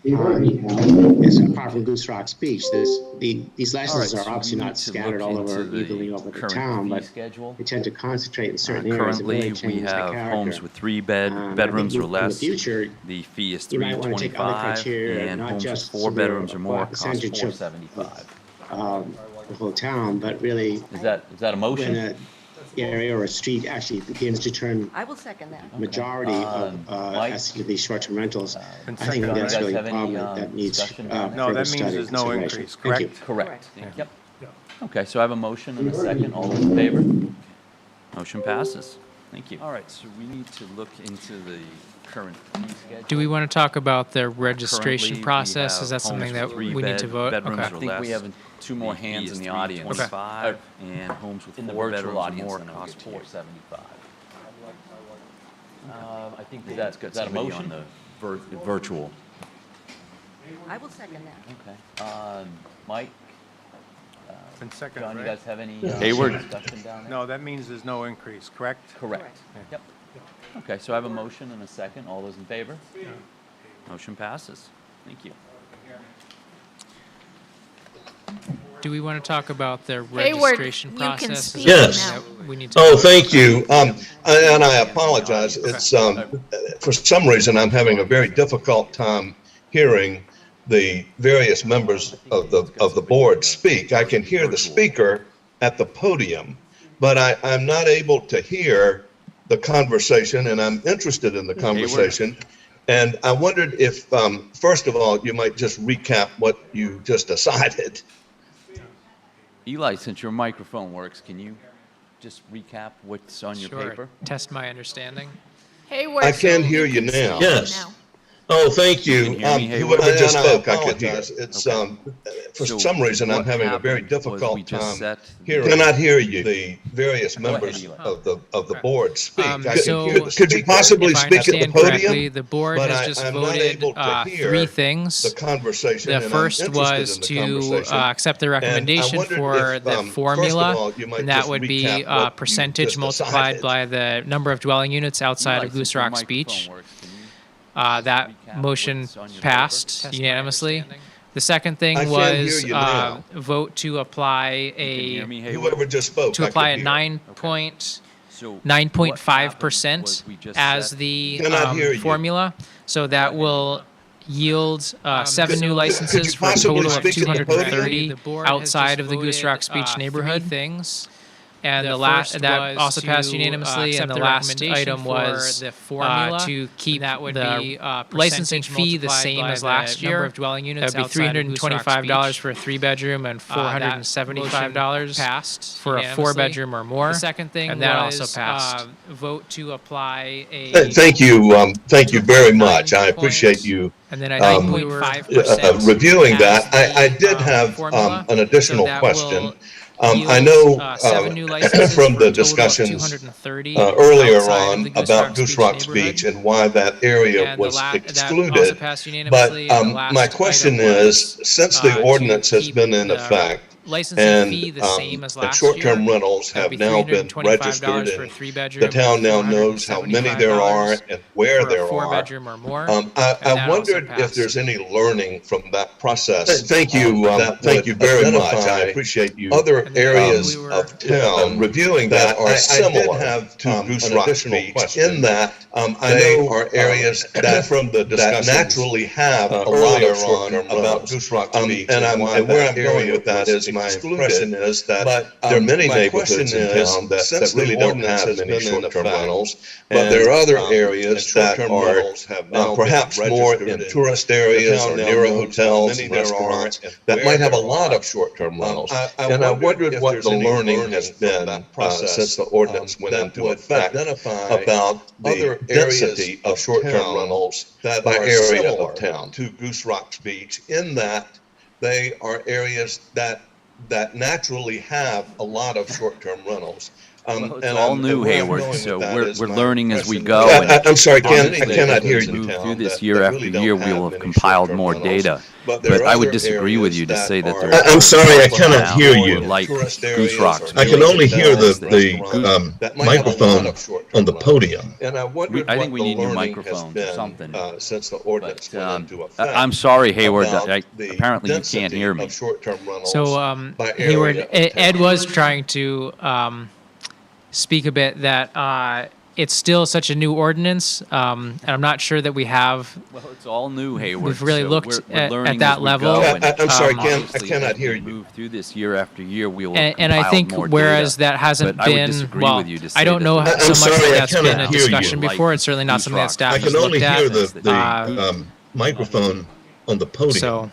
Yes, apart from Goose Rock Beach, these licenses All right, are so we obviously need not to scattered look all over into the evenly over the current town, fee but schedule. they tend to concentrate in certain areas and really Currently, we change the have character. homes with 3 I think bedrooms or in the less. future, The fee is you might want to take other $325, criteria, and not homes with just 4 simply a bedrooms or more flat cost percentage of $475. the whole town, but really Is that a when motion? an area or a street actually begins to turn I will second that. majority of Mike? these short-term rentals, I think second. that's You guys really a have any, problem that needs discussion down No, further that study means and there's no consideration. increase, Thank you. correct? Correct. Yep. Okay, so I have a motion and a second. All those in favor? Motion passes. Thank you. All right, so we need to look into the current fee schedule. Do we want to talk about the registration Currently, we process? have Is that homes something that with we 3 need to vote? bedrooms Okay. or I think we less. have two more The fee hands is in the audience. $325, and homes with In the 4 virtual bedrooms or audience, more then it'll be cost $475. I think Dave's is got that a somebody motion? on the virtual. I will second that. Okay. Mike, Been second, John, you right? guys have any Hayward. discussion down there? No, that means there's no increase, correct? Correct. Yep. Okay, so I have a motion and a second. All those in favor? Motion passes. Thank you. Do we want to talk about the Hayward, registration you can process? Is speak that Yes. something that we need to Oh, vote? thank you. And I apologize. It's, for some reason, I'm having a very difficult time hearing the various members of the board speak. I can hear the speaker at the podium, but I'm not able to hear the conversation, and I'm interested in the conversation. And I wondered if, first of all, you might just recap what you just decided. Eli, since your microphone works, can you just recap what's on your Sure. paper? Test my understanding. Hayward. I can hear you can now. speak Yes. now. Oh, thank You you. can hear me, Hayward? Whoever just And I spoke, I could hear. It's, for So some reason, I'm what having a very happened was difficult we just time set hearing. Cannot hear you. The various Go ahead, members Eli. of the board speak. I can So, hear the Could you possibly if I speak at the understand correctly, podium? the board But has just I'm not voted able to hear 3 things. The conversation. The and I'm first interested was in the to conversation. accept the And I recommendation wondered for if, the first of formula, all, you might and that just would be recap what you percentage just multiplied decided. by the number of dwelling units outside Eli, of Goose since your Rock microphone Beach. works, can you That recap motion what's on your passed paper? unanimously. The second thing I can't hear was you now. vote to apply Can you hear a me, Hayward? Whoever just spoke, to I apply a could hear. 9.5% we just as set- the Cannot hear you. formula. So that will yield 7 new Could licenses you for a possibly total of speak at the podium? 230 outside of the Goose Rock Speech neighborhood. Things. And the last that also passed unanimously. And the last item was the formula to keep the licensing fee the same as last year. Number of dwelling units. That would be $325 for a 3-bedroom and $475 for a 4-bedroom or more. The second thing and that also passed. Vote to apply a. Thank you very much. I appreciate you and then 9.5% reviewing that. I did have an additional question. I know from the discussions earlier on about Goose Rocks Beach and why that area was excluded. But my question is, since the ordinance has been in effect, and short-term rentals have now been registered, and the town now knows how many there are and where there are. I wondered if there's any learning from that process. Thank you very much. I appreciate you. Other areas of town reviewing that are similar. I did have to Goose Rocks Beach in that I know are areas that from the that naturally have a lot of short-term rentals. Goose Rocks Beach and where I'm going with that is my impression is that there are many neighborhoods in town that really don't have many short-term rentals, but there are other areas that are perhaps more in tourist areas or near hotels and restaurants that might have a lot of short-term rentals. And I wondered what the learning has been since the ordinance went into effect about the density of short-term rentals by area of town to Goose Rocks Beach, in that they are areas that naturally have a lot lot of short-term rentals. It's all new, Hayward, so we're learning as we go. I'm sorry, I cannot hear you. Through this year after year, we will have compiled more data. But I would disagree with you to say that there I'm sorry, I cannot hear you. Like Goose Rocks. I can only hear the microphone on the podium. I think we need new microphones or something. Since the ordinance went into effect. I'm sorry, Hayward, apparently you can't hear me. So, Hayward, Ed was trying to speak a bit that it's still such a new ordinance, and I'm not sure that we have. Well, it's all new, Hayward. We've really looked we're at that level. I'm sorry, I cannot hear you. Move through this year after year, we will. And I think more whereas data, that hasn't but I would been disagree well, with you to say I don't know that so much sorry, that that's been a discussion you. before. It's certainly not something that staff I has can only looked hear at. the microphone on the podium. So.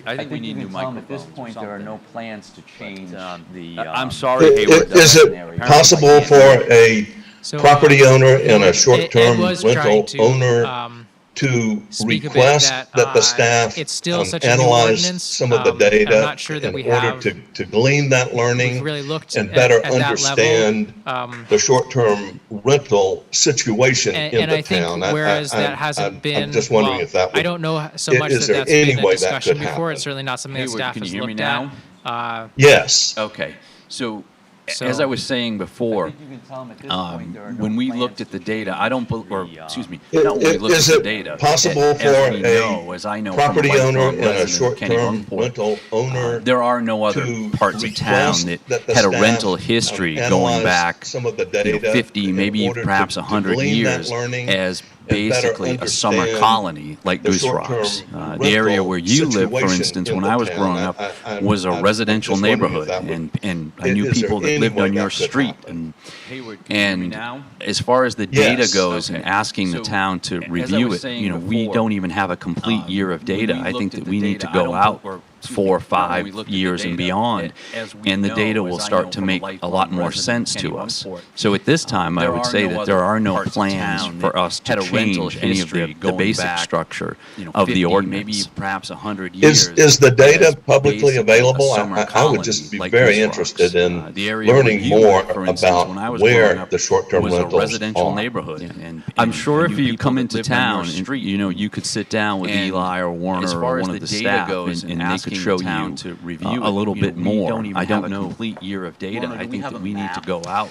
I think we need new microphones. At this point, there are no plans to change the. I'm sorry, Hayward. Is it possible for a property owner and a short-term rental owner to request that the staff analyze some of the data in order to glean that learning and better understand the short-term rental situation in the town? Whereas that hasn't been, I'm just wondering if that would, I don't know so much that that's been a discussion before. It's certainly not something that staff has looked at. Yes. Okay, so as I was saying before, when we looked at the data, not when we looked at the data. Possible for a property owner and a short-term rental owner there are no other parts of town that had a rental history going back 50, maybe perhaps 100 years as basically a summer colony like Goose Rocks. The area where you live, for instance, when I was growing up, was a residential neighborhood, and I knew people that lived on your street. And as far as the data goes and asking the town to review it, we don't even have a complete year of data. I think that we need to go out 4 or 5 years and beyond, and the data will start to make a lot more sense to us. So at this time, I would say that there are no plans for us to change any of the basic structure of the ordinance. Maybe perhaps 100 years. Is the data publicly available? I would just be very interested in learning more about where the short-term rentals are. Residential neighborhood, and I'm sure if you come into town, you could sit down with Eli or Warner or one of the staff, and they could show you to review a little bit more. I don't know. Complete year of data. I think that we need to go out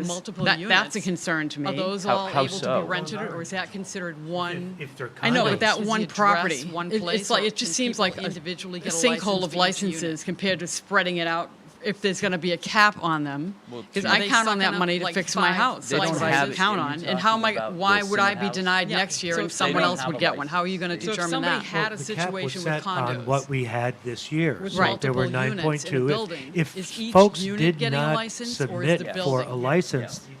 owners, multiple that's a units, concern to me. Are those How- all how able to so? be rented, or is that considered one? If they're I know, but condos. that Is one the address property, one it's place, like, or it just can seems people like a individually get a sinkhole license of for each unit? licenses compared to spreading it out if there's going to be a cap on them. Well, Because Are I they count on that sucking up money to like fix my 5 house. They That's don't what I have it. count Are on. you And how am I, talking about why the would I Senate be House? denied Yeah. next year So and if they someone don't else have would a get one? How are you going to license, So if determine somebody that? had a The cap was situation with set on condos, what we had this year. with So there were multiple units in a 9.2. building, If is each folks unit did getting a not license, or is submit the for a building? license,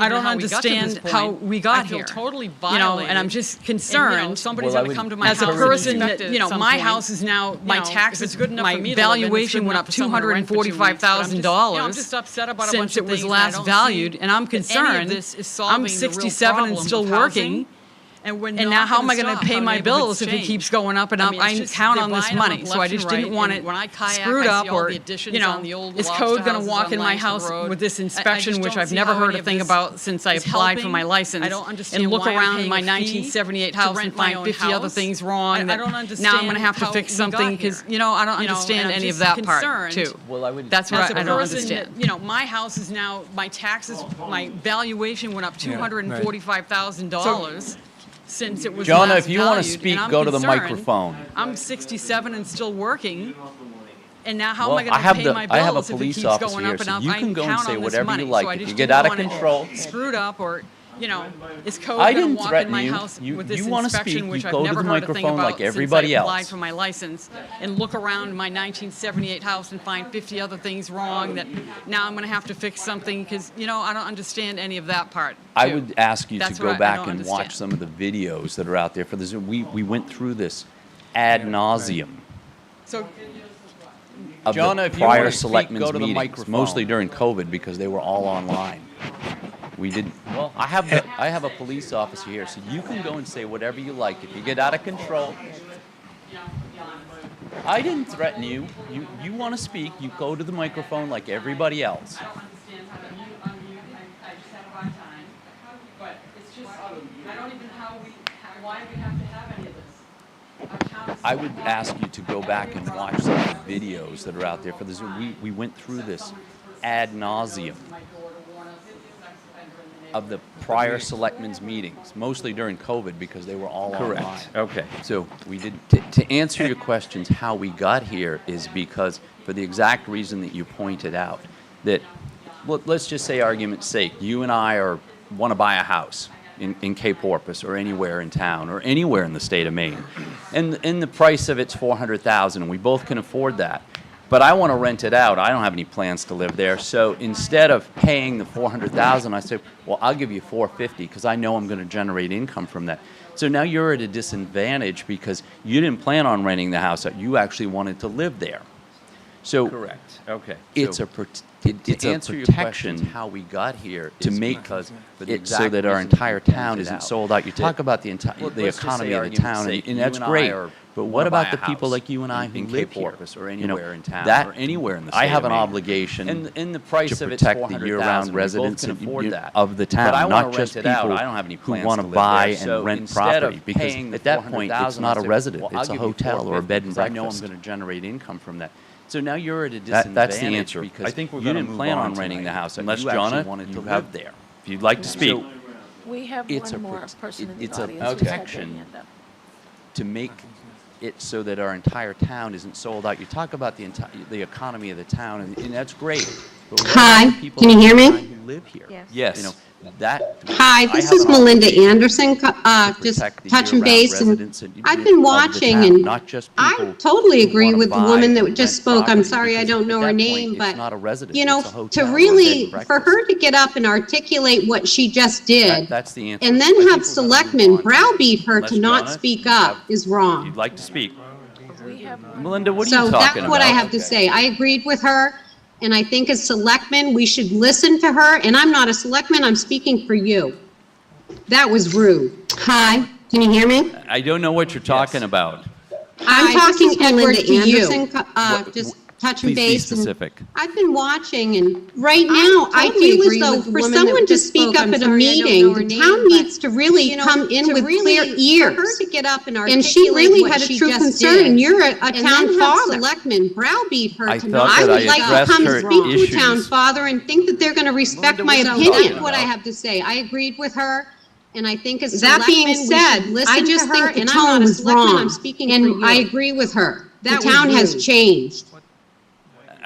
I don't understand how we got here. I feel totally You know, violated. and I'm just And, concerned. somebody's Well, I gonna would- come to my As house a and person inspect that, it you know, at some my point. house is now, my You know, if taxes, it's good enough my for me to live in, it's good valuation went enough up for someone to rent for 2 weeks, but I'm $245,000 just- you know, I'm just upset about a bunch since it of was things, and I last don't valued, see and I'm that any of concerned. this is solving I'm the real 67 and problem still of working. housing. And we're And not now how am I gonna going to stop pay how my neighborhoods bills if it change. keeps going up and I up? mean, it's I just count they're on this buying money, them so I left just and didn't right, want and it when I kayak, screwed I up see all or, the additions you know, on the old is lobster code going to houses walk on in my Langston house Road. with this I inspection, just which don't I've see never how heard any a of thing this about since I is applied for helping. my license? I don't understand And look why I'm around paying my a fee 1978 to house rent and my find own 50 other house. things wrong. I that don't now I'm understand going to have to how fix we something got because, here. you know, I don't You know, understand and I'm any of just that part, concerned. too. Well, I would. That's what As a I don't person understand. that, you know, my house is now, my taxes, my valuation went up $245,000 since it was Jonah, last if you want to valued, speak, and I'm go to the concerned. microphone. I'm 67 and still working. And now how Well, am I going to pay my I have a bills if it police keeps officer going here, up and so up? you I can go and count say on this whatever money, you like. so I If just you get didn't out of want it control, screwed up or, you know, is code I going didn't to walk in threaten my you. house You- with this you wanna inspection, speak, which you I've go to never the heard a thing microphone about like since everybody I applied else. for my license, and look around my 1978 house and find 50 other things wrong that now I'm going to have to fix something because, you know, I don't understand any of that part. I too. would ask you to That's go what I back don't and understand. watch some of the videos that are out there for this. We went through this ad nauseum So of Jonah, the if you wanna prior speak, selectmen's go to the meetings, microphone. mostly during COVID because they were all online. We did. Well, I have a police officer here, so you can go and say whatever you like. If you get out of control, I didn't threaten you. You want to speak, you go to the microphone like everybody else. I would ask you to go back and watch some of the videos that are out there for this. We went through this ad nauseum of the prior selectmen's meetings, mostly during COVID because they were all online. Correct. Okay. So we did, to answer your questions, how we got here is because, for the exact reason that you pointed out, that, well, let's just say argument's sake, you and I want to buy a house in Cape Porpoise or anywhere in town or anywhere in the state of Maine. And the price of it's $400,000, and we both can afford that. But I want to rent it out. I don't have any plans to live there. So instead of paying the $400,000, I said, well, I'll give you $450 because I know I'm going to generate income from that. So now you're at a disadvantage because you didn't plan on renting the house out. You actually wanted to live there. So Correct. Okay. it's So, it's a protection how we got here to is make because for the it so exact that our reason entire you pointed town isn't out, sold out. You that- talk about the Well, the let's just economy say of the argument's town, sake, and you that's and I great. are- But wanna what buy about a the people house like you and I who in live Cape here? Porpoise or You know, anywhere in town that or anywhere in the I state have of an Maine. obligation And the price to of it's protect the $400,000. year-round We both residents can of afford that. of the But I town, wanna not just rent it out. people I don't have any who plans want to to live buy there. So and rent instead of property. Because paying the at that point, it's $400,000, not a I said, resident, well, it's I'll a give you hotel or a bed and $450 'cause I know I'm breakfast. going to generate income from that. So now you're at a disadvantage. That's the answer. Because I think we're you gonna didn't move plan on on renting tonight, the house. unless You actually Jonah, wanted to you live have- there. If you'd like to speak. So We have It's one a more prote- person in it's the a audience who's had their protection hand up. to make it so that our entire town isn't sold out. You talk about the economy of the town, and that's great. But what Hi, about the people can you like hear me? and I who live here? Yes. You know, that. Hi, I this have is an Melinda obligation Anderson, to just protect the touching year-round base, and residents I've been of the watching, town, and not just I people totally who agree wanna with the buy woman and that just rent spoke. I'm property, sorry I because don't know at her that name, point, but, it's not a resident, you know, it's a hotel to or a bed and really, for breakfast. her to get up and articulate what she just did, That's the answer. and I then think have we're gonna move selectmen on. browbeat her Unless to not Jonah, speak you up have- is wrong. You'd like to speak. We have Melinda, what are So you talking that's about? what I have to say. I agreed with her, and I think as selectmen, we should listen to her, and I'm not a selectman, I'm speaking for you. That was rude. Hi, can you hear me? I don't know what you're talking about. I'm talking Edward to you. What- Just touching Please be base. and specific. I've been watching, and right now, I feel as though for someone to speak up at a meeting, the town needs to really come in with clear ears. For her to get up and she really had a true concern, and you're a town father. Selectmen browbeat her I to thought not. that I I would like to addressed come her and speak to a issues. town father and think that they're going to respect my Melinda, what are you opinion. talking What I about? have to say, I agreed with her. And I think as That being selectmen, said, we should listen I just to her, think the and I'm tone not a was selectman, wrong. I'm speaking And for you. I agree with her. That The was town has rude. changed.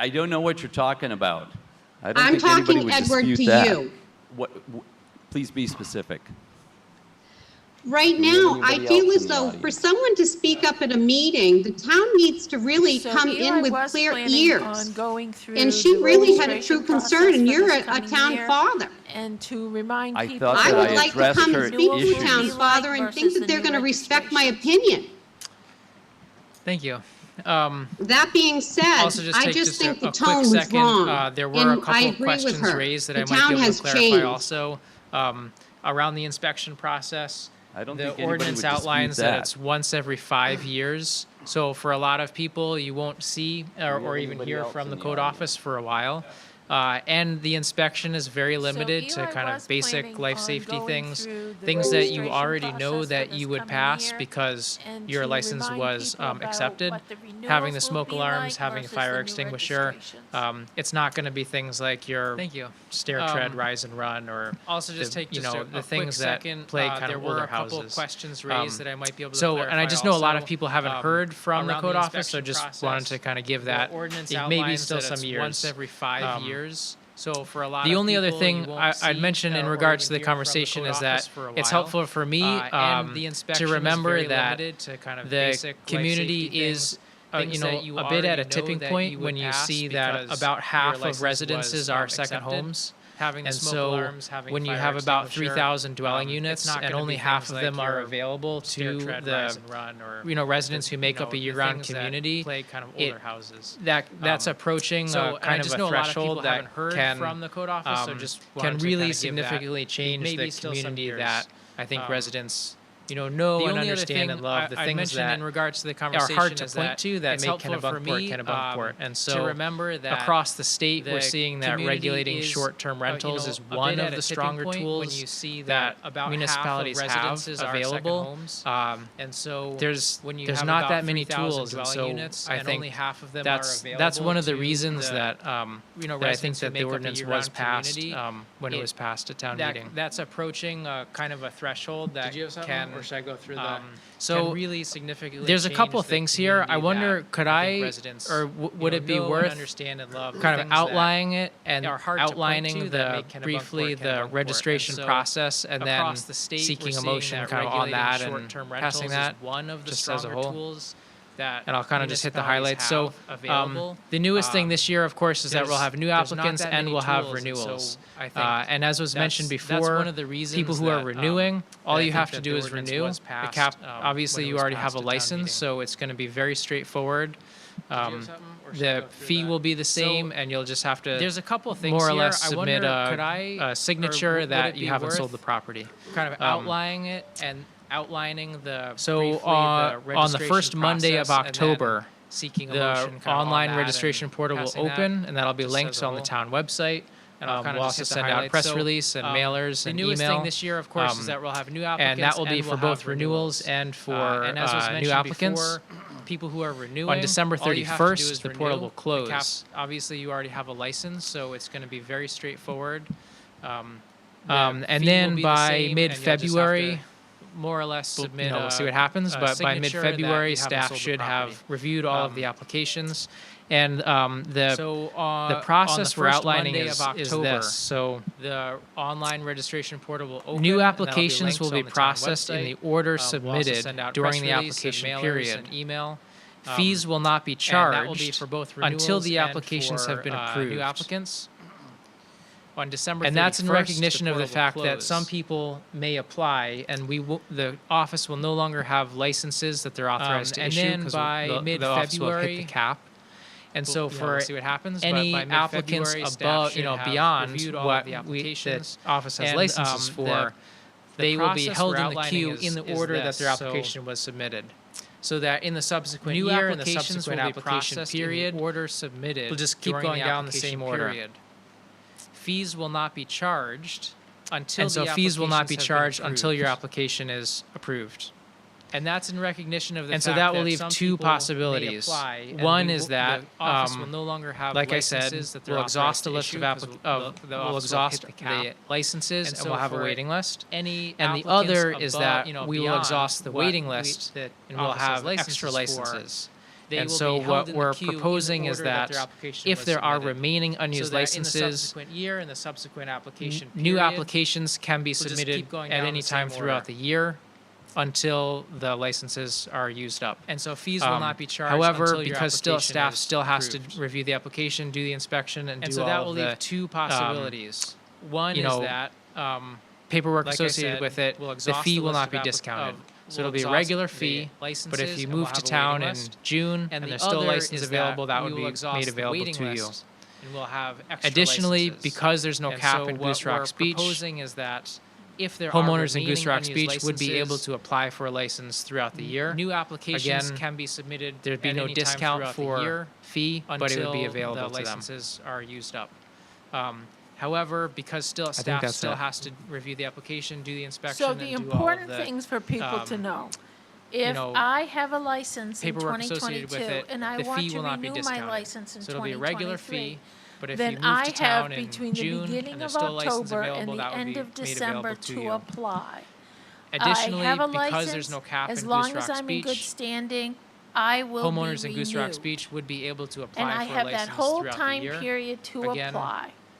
I don't know what you're talking about. I don't I'm think anybody talking, would Edward, dispute to that. you. Please be specific. Right Do we have now, I anybody feel else as in the though audience? for someone to speak up at a meeting, the town needs to really So come Eli in with was clear planning ears. on going through And she the really had a registration true concern, process and for you're this a coming town year. father. And to remind I people. thought I that would I like to addressed come her and speak to a issues. town father and think that they're gonna respect my opinion. Thank you. That being said, Also, just I take just think the a tone quick was second. wrong. There were And a I couple of agree with questions her. raised that The I might be town able to has clarify changed. also around the inspection process. I don't The think anybody ordinance would dispute outlines that. that it's once every 5 years. So for a lot of people, you won't see or even anybody hear else from in the the code audience? office for a while. And the inspection is very limited to Eli kind was of basic planning life on safety going things, through the things that you registration already know process that for you this would coming pass year, because and your to license remind was people about accepted. what the Having the renewals smoke will be alarms, like having a versus fire the new extinguisher. registrations. It's not going to be things like your Thank you. stair tread, rise and run, or also just the, take you just know a the quick things that second. plague kind There of were older a couple of houses. questions raised that I might be able to So, and I just know a lot of clarify people haven't also, heard from the around code the office, so inspection just wanted process. to kind of give The that. ordinance Maybe outlines still that some it's years. once every 5 years. So for a lot the only other thing I'd mention in regards to the conversation is that it's helpful for me to remember that the community is a bit at a tipping point when you see that about half of residences are second homes. And so when you have about 3,000 dwelling units and only half of them are available to the residents who make up a year-round community, that's approaching kind of a threshold that can really significantly change the community that I think residents know and understand and love. The things that in regards to the conversation are hard to point to that make Kennebunkport. And so to remember that across the state, we're seeing that regulating short-term rentals is one of the stronger tools that municipalities have available. And so there's not that many tools, and so I think that's one of the reasons that that I think that the ordinance was passed when it was passed at town meeting. That's approaching kind of a threshold that can. Or should I go through the? So really significantly, there's a couple things here. I wonder, could I, or would it be worth kind of outlining it and outlining briefly the registration process, and then seeking a motion kind of on that and passing that just as a whole? And I'll kind of just hit the highlights. So the newest thing this year, of course, is that we'll have new applicants and we'll have renewals. And as was mentioned before, people who are renewing, all you have to do is renew. The cap, obviously, you already have a license, so it's going to be very straightforward. The fee will be the same, and you'll just have to there's a couple of things more or less submit a signature that you haven't sold the property. Kind of outlining it and outlining the on the first Monday of October, the online registration portal will open, and that'll be linked on the town website. And we'll also send out press release and mailers and email. The newest thing this year, of course, is that we'll have new applicants, and that will be for both renewals and for new applicants. People who are renewing. On December 31st, the portal will close. Obviously, you already have a license, so it's going to be very straightforward. And then by mid-February, more or less submit. We'll see what happens, but by mid-February, staff should have reviewed all of the applications. And the process we're outlining is this. So the online registration portal will open. New applications will be processed in the order submitted during the application period. Fees will not be charged until the applications have been approved. New applicants. On December 31st, and that's in recognition of the fact that some people may apply, and the office will no longer have licenses that they're authorized to issue, because by mid-February hit the cap. And so for any applicants above, beyond what the office has licenses for, they will be held in the queue in the order that their application was submitted. So that in the subsequent year and the subsequent application period, order submitted, we'll just keep going down the same order. Fees will not be charged until your application is approved. And that's in recognition of the fact that that will leave two possibilities. One is that office will no longer have, like I said, we'll exhaust the list we'll exhaust the licenses, and we'll have a waiting list. And the other is that we will exhaust the waiting list, and we'll have extra licenses. And so what we're proposing is that if there are remaining unused licenses, new applications can be submitted at any time throughout the year until the licenses are used up. And so fees will not be charged. However, because staff still has to review the application, do the inspection, and do all of the... And so that will leave two possibilities. One is that paperwork associated with it, the fee will not be discounted. So it'll be a regular fee, but if you move to town in June and there's still a license available, that would be made available to you. Additionally, because there's no cap in Goose Rock's Beach, homeowners in Goose Rock's Beach would be able to apply for a license throughout the year. New applications can be submitted. There'd be no discount for fee, but it would be available to them. The licenses are used up. However, because staff still has to review the application, do the inspection, so the important things for people to know. If I have a license in 2022 and I want to renew my license in 2023, then I have between the beginning of October and the end of December to apply. Additionally, I have a because license, there's no cap as in long Goose as Rock's I'm in Beach, good standing, I will homeowners be in Goose renewed. Rock's Beach would be able to apply And I for a have license that whole throughout time the year. period to Again, apply.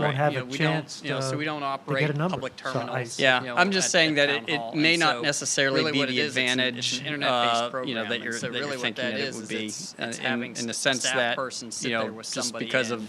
won't have a chance so we don't to operate get a number. public So I- terminals. Yeah, I'm just saying that Town it Hall. may And not so necessarily really be what it the is, it's an advantage, internet-based that you're So really what thinking that that it is would be, it's in having the a sense staff that, person sit you know, there with just somebody because and of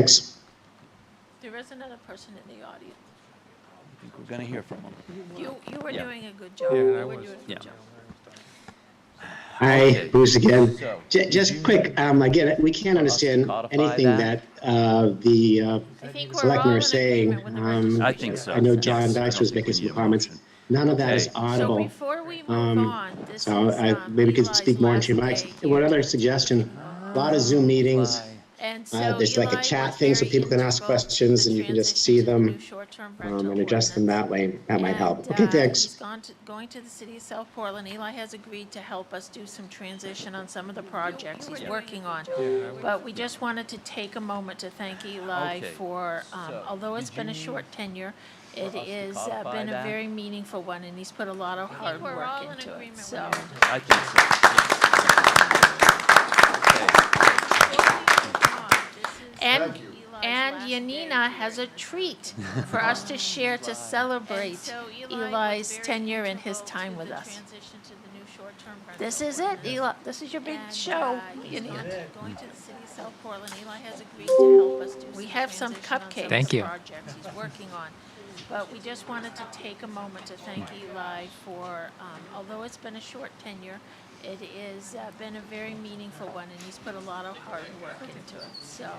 Thanks. There is another person in the audience. I think we're going to hear from them. You were Yeah. doing a good job. Yeah, I You were was. doing a Yeah. good job. Hi, Bruce again. So, Just quick, again, we can't understand codify anything that? that the I think we're all selectmen in are saying. agreement with the registration. I think so. I know Yes. John I don't Dyson was think making we some need a comments. motion. None of that is Okay. So audible. before we move on, this So is, I maybe could Eli's speak more into your last mics. day One here. other suggestion, a lot of Zoom meetings, And so there's like a Eli chat was thing so very people can ask integral to questions the and you can just transition see to the new them short-term rental and address them ordinance. that way. That might help. And, Okay, He's thanks. going to the city of South Portland. Eli has agreed to help us do some transition on some of the projects he's working on. But we just wanted to take a moment to thank Eli Okay, for, so although it's did been a you short tenure, it us to has codify been a that? very meaningful one, and he's put a lot of hard work into it, so. I think so. And Yanina has a treat for us to share to celebrate Eli's tenure and his time with us. This is it, Eli. This is your big show, Yanina. Going to the city of South Portland, Eli has agreed to help us do. We have some cupcakes. Thank you. Projects he's working on. But we just wanted to take a moment to thank Eli for, although it's been a short tenure, it has been a very meaningful one, and he's put a lot of hard work into it, so.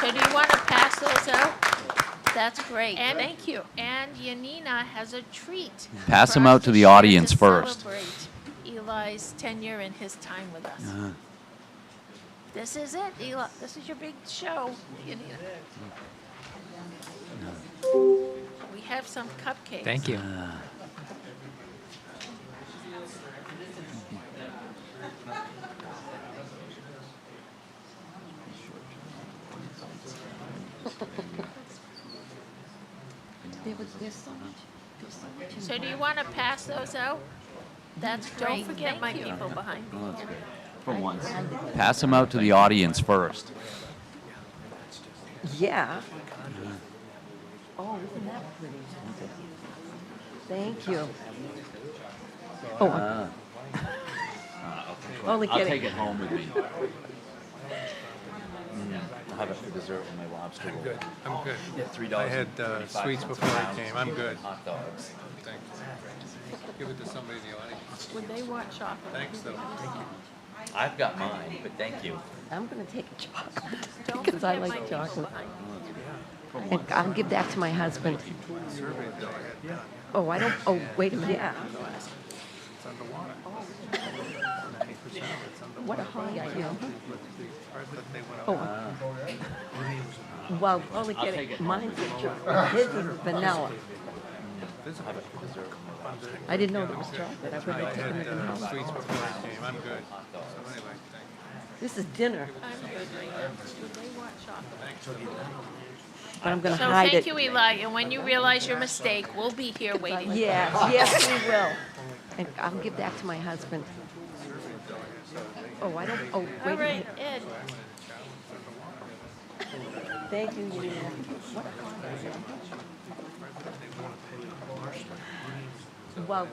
So do you want to pass those out? That's great, thank you. And Yanina has a treat. Pass for them us out to the audience share first. celebrate Eli's tenure and his time with us. This is it, Eli. This is your big show, Yanina. We have some cupcakes. Thank you. So do you want to pass those out? That's great. Don't forget my people behind me. For once. Pass them out to the audience first. Yeah. Oh, isn't that pretty? Thank you. Oh, only I'll kidding. take it home with me. I'll have it for dessert with my lobster roll. Good, I'm good. Yeah, $3. I had sweets before I came, I'm good. Hot dogs. Thanks. Give it to somebody in the audience. Would they want chocolate? Thanks, though. I've got mine, but thank you. I'm going to take a chocolate Don't because I forget my like people chocolate. behind me. And I'll give that to my husband. Oh, I don't, oh, wait a minute. Yeah. It's underwater. What a hobby I feel. But they went Oh, out. well, only I'll take kidding. it. Mine's a chocolate. His is vanilla. I'll have it for dessert with my lobster roll. I didn't know there was chocolate. I would I have taken it in had house. sweets before I came, I'm good. So anyway, thank This is dinner, I'm good right now. Would they want chocolate? but I'm going to So hide thank it. you, Eli, and when you realize your mistake, we'll be here waiting. Yes, yes, we will. And I'll give that to my husband. Oh, I don't, oh, All wait a right, minute. Ed. Thank you, Yanina. What a hobby I feel. Well,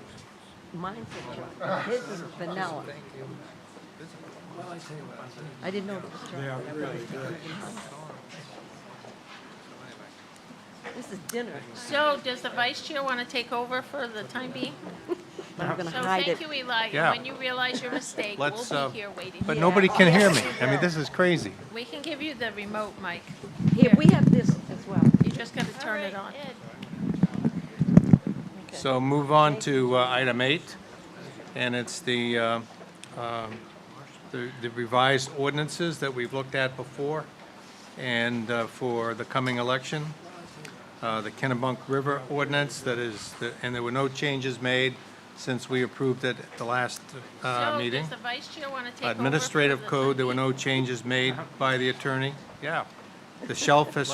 mine's a chocolate. His is vanilla. I didn't know there was chocolate. I would have taken it in house. This is dinner, So does the vice chair want to take over for the time being? but I'm going to So hide thank it. you, Eli, Yeah. and when you realize your mistake, Let's, we'll be here waiting. But Yeah. nobody can hear me. Yes, I mean, we this is crazy. We can give you the remote mic. Here, we have this as well. You just got to turn it on. So move on to item 8, and it's the revised ordinances that we've looked at before, and for the coming election. The Kennebunk River ordinance that is, and there were no changes made since we approved it at the last meeting. So does the vice chair want to take over? Administrative for the code, time there were being? no changes made by the attorney. Yeah. The Shellfish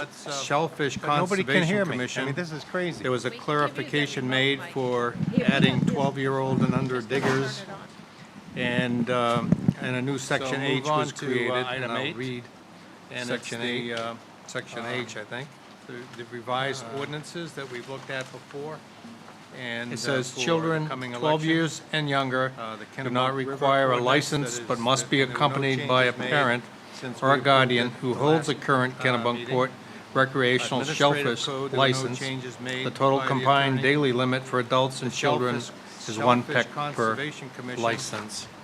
Conservation Commission. I mean, this is crazy. There was a clarification made for adding 12-year-old and under diggers, and a new section H was created. Item 8. Read. And section H, I think. The revised ordinances that we've looked at before. And it says children 12 years and younger do not require a license but must be accompanied by a parent or a guardian who holds a current Kennebunkport recreational shellfish license. The total combined daily limit for adults and children is 1 peck per license.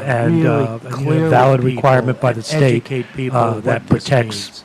and valid requirement by the state that protects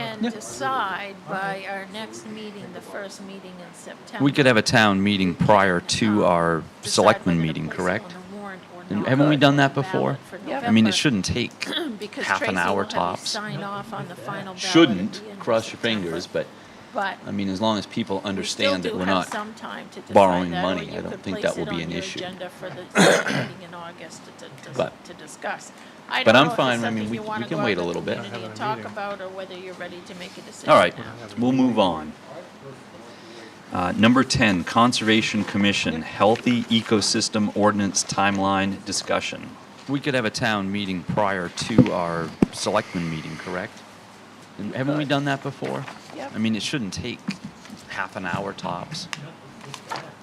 can decide by our next meeting, the first meeting in September. We could have a town meeting prior to our selectmen meeting, correct? And haven't we done that before? I mean, it shouldn't take Because half an Tracy hour will have you tops. sign off on the final ballot at Shouldn't, the end of cross your September. fingers, but, But I mean, as long as people we still understand that do we're have not some time to decide borrowing that, or money, you I don't could think place that will it be on an your issue. agenda for the second meeting in August But- to discuss. I but don't I'm know if fine. it's I mean, something we- you wanna we can go out wait in a the little bit. community and talk about, or whether you're ready to make a decision All right, now. we'll move on. Number 10, Conservation Commission, Healthy Ecosystem Ordinance Timeline Discussion. We could have a town meeting prior to our selectmen meeting, correct? And haven't we done that before? Yep. I mean, it shouldn't take half an hour tops.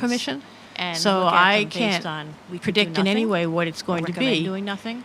commission. and So look at I them based can't on we could do predict in any nothing way what it's or going to recommend be. doing nothing,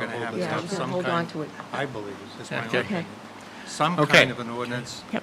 gonna have to Yeah, have we're gonna some hold on kind, to it. I believe, is my Okay. opinion, some Okay. kind of an ordinance Yep.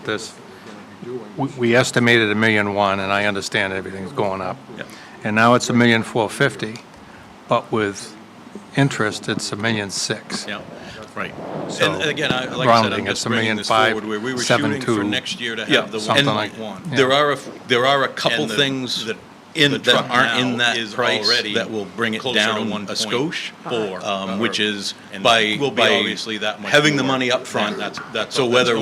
at this, we estimated $1.1 million, and I understand everything's going up. And now it's $1.45 million, but with interest, it's $1.6 million. Yeah, right. So, And again, like I said, I'm rounding, just it's bringing this $1.5 forward where we were million, shooting for 7.2, next year to have the something 1.1. like that. There are a couple things that aren't in that price that will bring it down a skosh, which is by having the money up front. So whether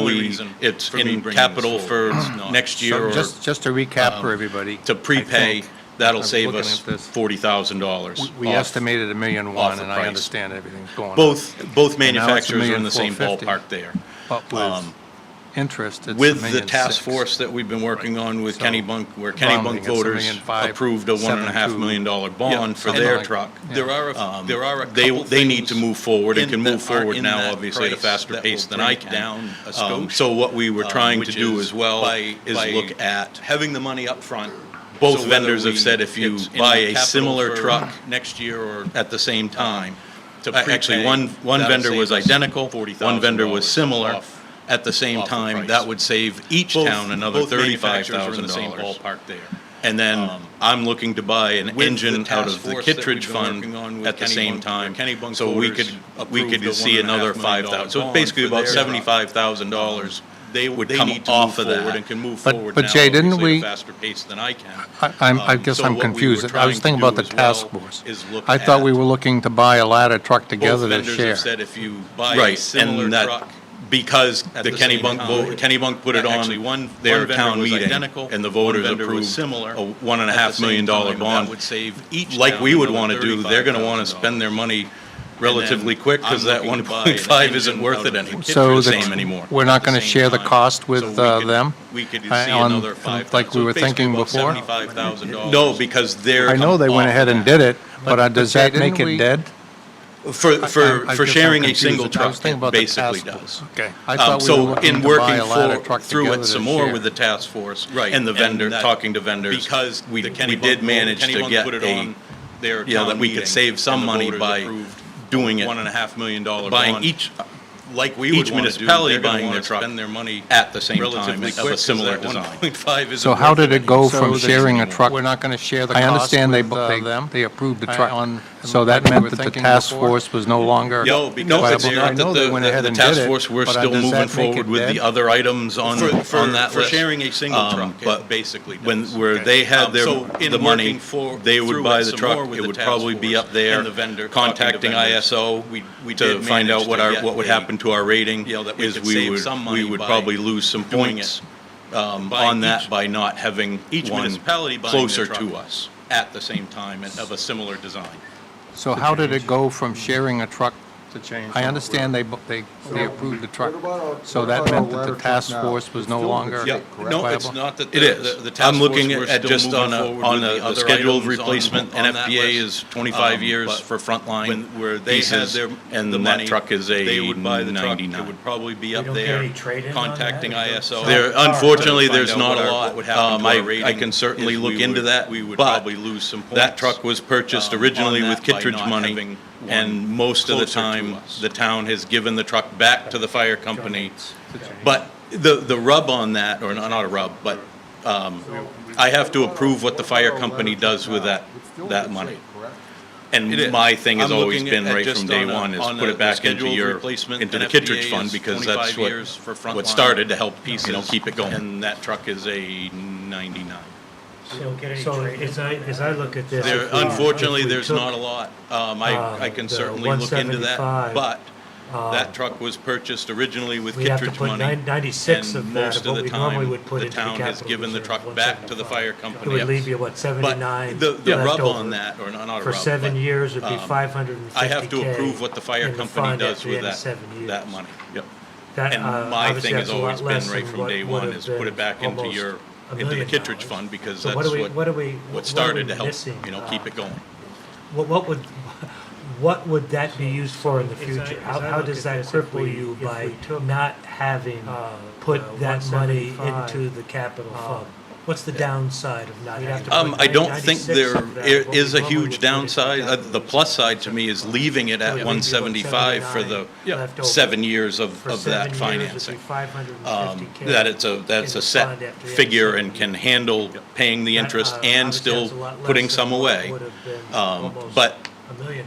it's in capital for next year So or just to recap for everybody. to prepay, that'll I'm save looking us at this. $40,000. We off. estimated $1.1 million, off the and I price. understand everything's going on. Both And now it's manufacturers are in the same $1.45 ballpark there. But with interest, it's With $1.6 the million. task force that we've been working on with So, Kennebunk, where rounding, Kennebunk it's voters $1.5 approved a $1.5 million bond for something their like- truck. yeah. There are a they need to move forward and can move forward now, obviously, at a faster pace than I can. So what we were trying to do as well is look at having the money up front. Both vendors have said if you buy a similar truck next year or at the same time, actually, one vendor was identical, one vendor was similar. At the same time, that would save each town another $35,000. And then I'm looking to buy an engine out of the Kittredge fund at the same time, so we could see another $5,000. So basically about $75,000 would come off of that. And can move forward But now, Jay, didn't obviously, we- at a faster pace than I can. I guess So I'm what we were confused. I trying was to thinking do about the as task well force. is look I thought we at- were looking to buy a ladder truck together Both to vendors share. have said if you buy a similar truck, because the Kennebunk put it on their town meeting, and the voters approved a $1.5 million bond. Like we would want to do, they're going to want to spend their money relatively quick, because that 1.5 isn't worth it So the same anymore. we're not going to share the cost with them? We could see on- another $5,000. like we were thinking before? No, because they're. I know they went ahead and did it, but does Jay, that make didn't it we- dead? For guess sharing I'm a single confused. I was truck, thinking it about the basically task does. force. Okay. I thought we were So looking in to working buy a ladder truck through together it to some more share. with the task force Right, and the vendor, and that- talking to vendors, because we did manage to get that we could save some money by doing it. $1.5 million buying each. Like we would municipality buying their truck at the same time of a similar design. So how did it go from sharing a truck? We're not going to share the cost. I understand they approved the truck on, so that meant that the task force was no longer No, it's viable. I not know they went ahead the and task did it, force, we're but still does moving that make forward it with dead? the other items on that list. For sharing a single truck, But it basically does. when, where they had So in the money, working they would through buy it the some truck, more with it the would task probably be force up there, and the vendor contacting talking to vendors. ISO We to did find manage out what to our, get what would a- happen to our rating, that we is could we save would, some we money would by probably lose some doing points buying on that each- by not having each one municipality buying closer their to truck us at the same time and of a similar design. So how did it go from sharing a truck to change? I understand they approved the truck, so that meant that the task force was no longer No, viable? it's not that. It is. I'm looking at just on a scheduled replacement, NFPA is 25 years for frontline pieces, and that truck is a 99. It would probably be up don't get there, any trade-in on contacting that? ISO. There, unfortunately, there's not a lot. What happened to our I rating can certainly is look into that, we would but probably lose some points. that truck was purchased originally on with that by Kittredge not money, having and one most of the closer to time, us. the town has given the truck back to the fire company. But the rub on that, or not a rub, but I have to approve what the fire company does with that money. And my thing has I'm always looking been at right just from day on a- one is on put a it back into scheduled your, replacement, into the NFPA Kittredge fund, is because 25 that's years for what frontline started to help, keep it going. And that truck is a 99. So as I look at this. There, if we- unfortunately, if we there's took, not a lot. I can the certainly look into that, 175, but that truck was purchased originally with we have to Kittredge put money. 96 and of that most of of what the we normally time, would put the into the town has capital given the reserve, truck back to the 175. fire It company. would leave you, what, 79 But the left rub over. on that, or not a rub, For 7 but, years, it'd be 550K. I have to approve what the fire in the company fund does at the with end of that, 7 years. that money. Yep. That, And my obviously thing that's has a lot always been less right than from what day would one have is put been it back into almost your, $1 into the million. Kittredge fund, because So that's what are we what started to help, missing? keep it going. What would that be used for in the future? How does that cripple you by not having put that money into the capital fund? What's the downside of not having? I don't think there is a huge downside. The plus side to me is leaving it at 175 for the 7 years of that financing. That's a set figure and can handle paying the interest and still putting some away. But $1 million.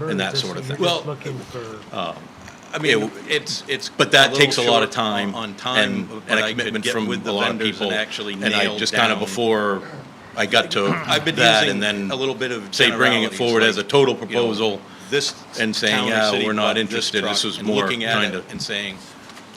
number? and that Is sort of this- thing. you're just looking for- I mean, but that takes a lot of time and a commitment from a lot of people. And I just kind of, before I got to that, and then a little bit of say, bringing it forward as a total you know, proposal this and saying, town or yeah, city we're not bought this interested. This truck was and more looking at trying it to and saying,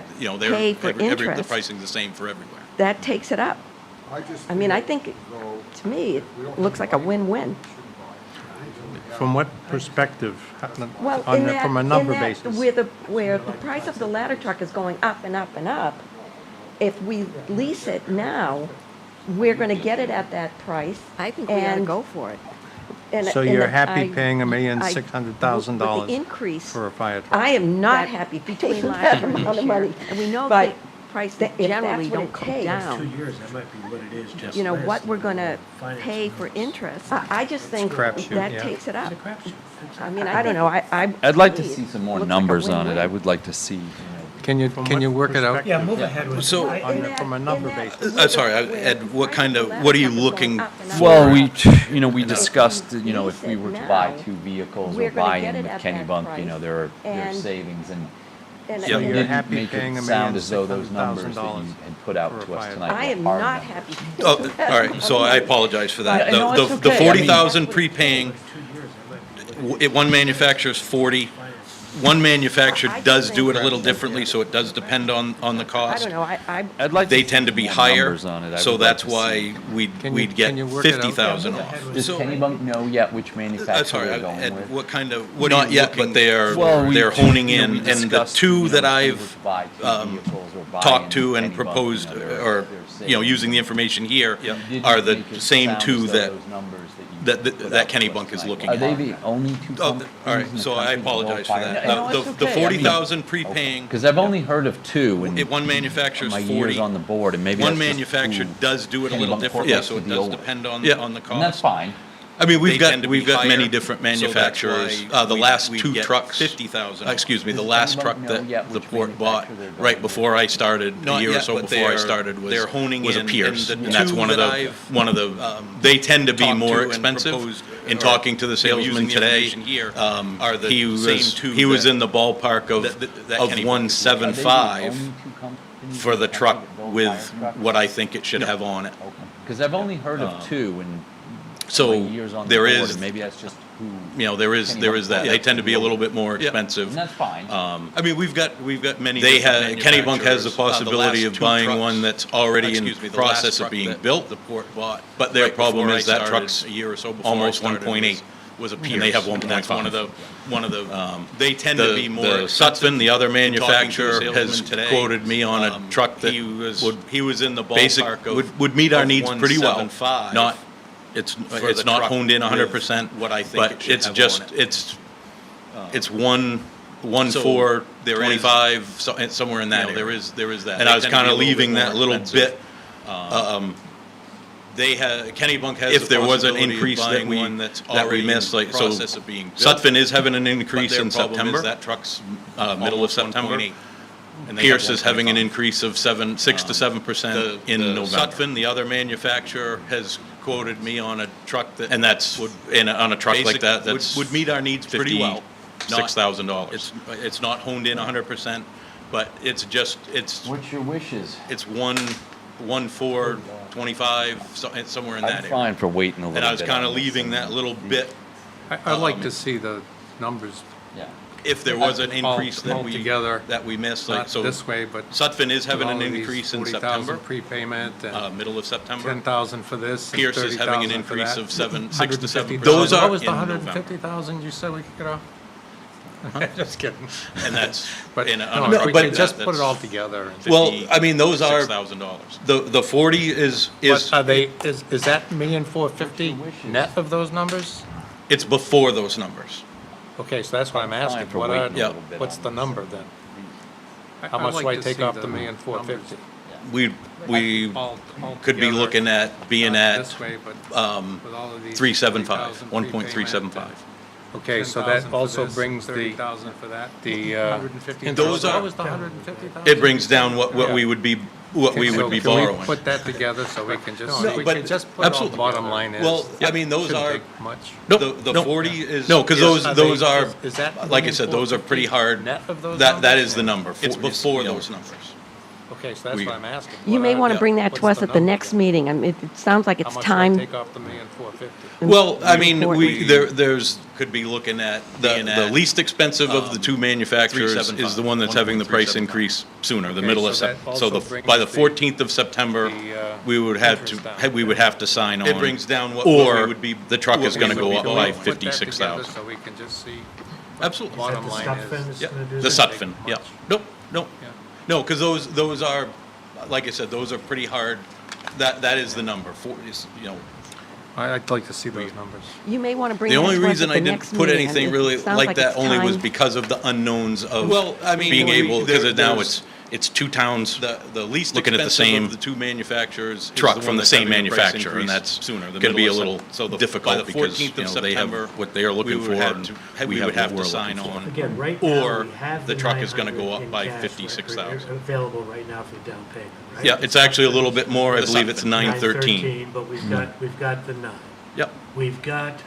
to you know, pay for the interest, pricing's the same for everywhere. that takes it up. I mean, I think, to me, it looks like a win-win. From what perspective? Well, From a number basis? Where the price of the ladder truck is going up and up and up, if we lease it now, we're going to get it at that price. I think we ought to go for it. So you're happy paying $1,600,000 with the increase for a fire truck? I am not happy paying that amount of money. And we know But that prices if that's generally what don't it come takes, down. years, that might be what it is, just. you know, what we're going to pay for interest, I just think crapshoot, that yeah. takes it up. I mean, I don't know, I'd like to me, see some more looks like a numbers on it. win-win. I would like to see, Can you work it out? Yeah, move ahead with So- it. From a number basis? Sorry, Ed, what are you looking for? Well, we discussed, if we were to buy 2 vehicles we're or gonna buy get in it with at that Kennebunk, price, there are and- savings and And so you you're didn't happy make paying it $1,600,000 sound as though those numbers that you had put out for a to us fire. tonight I am were hard not numbers. happy. Oh, all right, so I apologize for that. No, it's The okay. I mean- 40,000 prepaying, one manufacturer's 40. One manufacturer does do it a little differently, so it does depend on the I cost. don't know, I, I'd like They to tend to see be more higher, numbers on it. I so would like that's to why see. we'd get can you work it out? 50,000 off. Does So- Kennebunk know yet which manufacturer Sorry, they're going Ed, with? what are you looking? But Well, they're honing we in, and the discussed, two that if we were I've to buy 2 vehicles or buy talked in to and Kennebunk, proposed, there or, are savings. using the information here, You didn't are the make it same sound two as though that, those numbers that you put that out to us Kennebunk is tonight looking were- at. Are they the only 2 Oh, companies all right, in the so I country that will apologize for fire that. No, The it's the okay. 40,000 prepaying, Because I've only heard of 2 in one manufacturer's my 40. years on the board, and maybe One that's just manufacturer who does do it a little Kennebunkport differently, likes so to it deal does with. depend on the cost. And that's fine. I mean, They we've tend got, to be many higher, different so that's manufacturers. why The we- last we 2 get trucks, 50,000. excuse me, the Does last anyone truck know that yet the which port bought manufacturer they're right going before I started, a Not year or yet, so but before I they're- started, they're honing was a in, Pierce. and the And that's two one of that the, they tend to be talked more to and expensive. proposed, In or, talking to the using salesman the today, information here, are the he same was, two he was that- in the ballpark of that Kennebunk is looking at. 175 for the truck with what I think it should have on it. Because I've only heard of 2 in So my years on the there board, is, and maybe that's just who. there is that. They tend to be a little bit more expensive. And that's fine. I mean, we've got many. They have, Kennebunk has the possibility of buying one that's already in process of being built. The port bought. But their right problem before is I that started, truck's a year or so before almost I started, 1.8. was a Pierce. And they have And that's 1.5. one of the, they tend to be more The expensive. Sutphen, the other Talking to the manufacturer, has salesman today, quoted me on a truck that he was in the basic, ballpark of. would meet our of needs pretty well. 175 Not, it's for it's the not truck honed in with 100%, what I think it but should it's have just, on it. it's 1.4, there is- 25, somewhere in that area. there is that. And They I was tend to kind be of a little leaving bit that more little expensive. bit, They have, Kennebunk has if the there was an possibility of increase that buying we, one that's that we already in missed, like, so process of being built. Sutphen is having an But increase their in problem is September, that truck's middle of almost September. 1.8, and they Pierce have is having an 1.5. increase of 6 to 7% in the November. Sutphen, the other manufacturer, has quoted me on a truck that. And that's, would on a truck like that, would- that's would meet our needs pretty well. Not- $56,000. It's not honed in 100%, but it's just, What's your wishes? it's 1.4, 25, somewhere in that I'm area. fine for waiting a little bit. And I was kind of on this leaving and- that little bit, I'd like to see the numbers Yeah. if there was an increase that all we, together, that we missed, like, not so. this way, but Sutphen is having with an all of these increase in 40,000 September, prepayment and middle of September. 10,000 for this. and Pierce is having an 30,000 for increase that. of 6 to 7%. Those are What was the in November. 150,000 you said we could get off? Just kidding. And that's, But in a- no, on a if we truck could like just that, put it that's all together. and- Well, I mean, those are, $6,000. the 40 is, But are they, is that $1,450,000 net of those numbers? it's before those numbers. Okay, so that's what I'm asking. for What waiting are, a little bit what's on the this. number then? How much do I take off the $1,450,000? We could be looking at being at This way, but with all of these 375, 40,000 1.375. Okay, so that also brings the, 30,000 for that. the, And those are- what was the 150,000? It brings down what we would be, what we Okay, would so be can we borrowing. put that together so we can just, No, we but can just put all the absolutely. bottom line is. Well, I mean, those shouldn't are, take much. Nope, the nope. 40 is. No, because is- those are, Is that like I said, those are pretty hard. net of those That numbers? is the number. It's before you know, those numbers. Okay, so that's we- what I'm asking. You What may are- want to yeah, bring that what's to us the at the number next then? meeting. I mean, it sounds like How it's much do I time. take off the $1,450,000? Well, I mean, Important. there's, Could be looking at the being at. least expensive of the two manufacturers is 375, the one that's having the price 1.375. increase sooner, the Okay, middle of so that September. So also the, brings by the the- 14th of September, we would have to, interest down. we would have to sign on. It brings down what we Or would be. the truck what is we gonna would go be up borrowing. by Put that together 56,000. So we can just see Absolutely. bottom line is. Yeah, gonna do the this? Sutphen, yeah. Nope, nope. Yeah. No, because those are, like I said, those are pretty hard. That is the number, you know. I'd like to see those numbers. You may want to bring The that only to us reason at I the didn't next put meeting. anything It really sounds like that it's only was time. because of the unknowns of Well, I mean, being we- able, because now there's, it's two towns The least looking at the expensive same of the two manufacturers. is truck the from one the that's same having a price manufacturer, and increase that's sooner. The going to be a middle little of Sep- so the- difficult by the because, 14th you of know, they have September, what they are looking we for, would have and to, we we would have have what to we're sign looking for. on. Again, right now, Or we have the truck is going to go 900 up in by cash 56,000. Available right now for down payment, right? Yeah, it's actually a little bit more. I The believe it's something. 913. But we've got the 9. Yep. We've got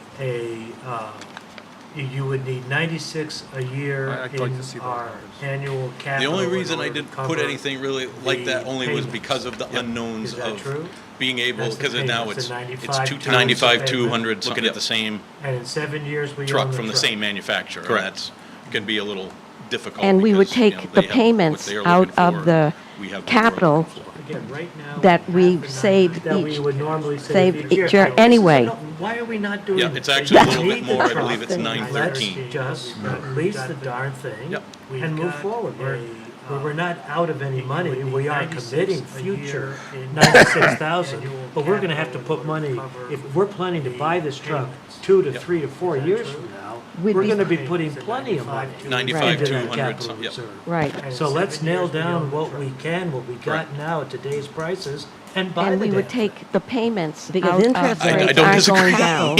you would need 96 a year I'd like in to see those our numbers. annual The capital. only in reason I order to didn't put cover anything really like that the only was payments. because of the unknowns Is that of true? being able, That's the because now payments, it's the it's 95, two 95, payment. 200, looking at the same And in 7 years, we own truck the from the truck. same manufacturer. Correct. That's going to be a little difficult. And we would because, you take know, the they have what payments they are out looking of for, the we have what we're capital looking for. Again, right now, that we we have the saved that we each, would normally save each year. each year This is anyway. Why are we not doing Yeah, this? it's actually a We little bit need the more. I truck. believe it's Let's 913. just release the darn thing and move forward. We're not out of any money. We are committing future 96,000, but we're going to have to put money, if we're planning to buy this truck 2 to 3 to 4 years from now, We'd we're be- going to be putting plenty of money 95, into that 200, capital some- yep. reserve. Right. So let's nail down what we can, what we got now at today's prices, and buy And the we would damn thing. take the payments Because out interest of I rates don't are disagree. going down.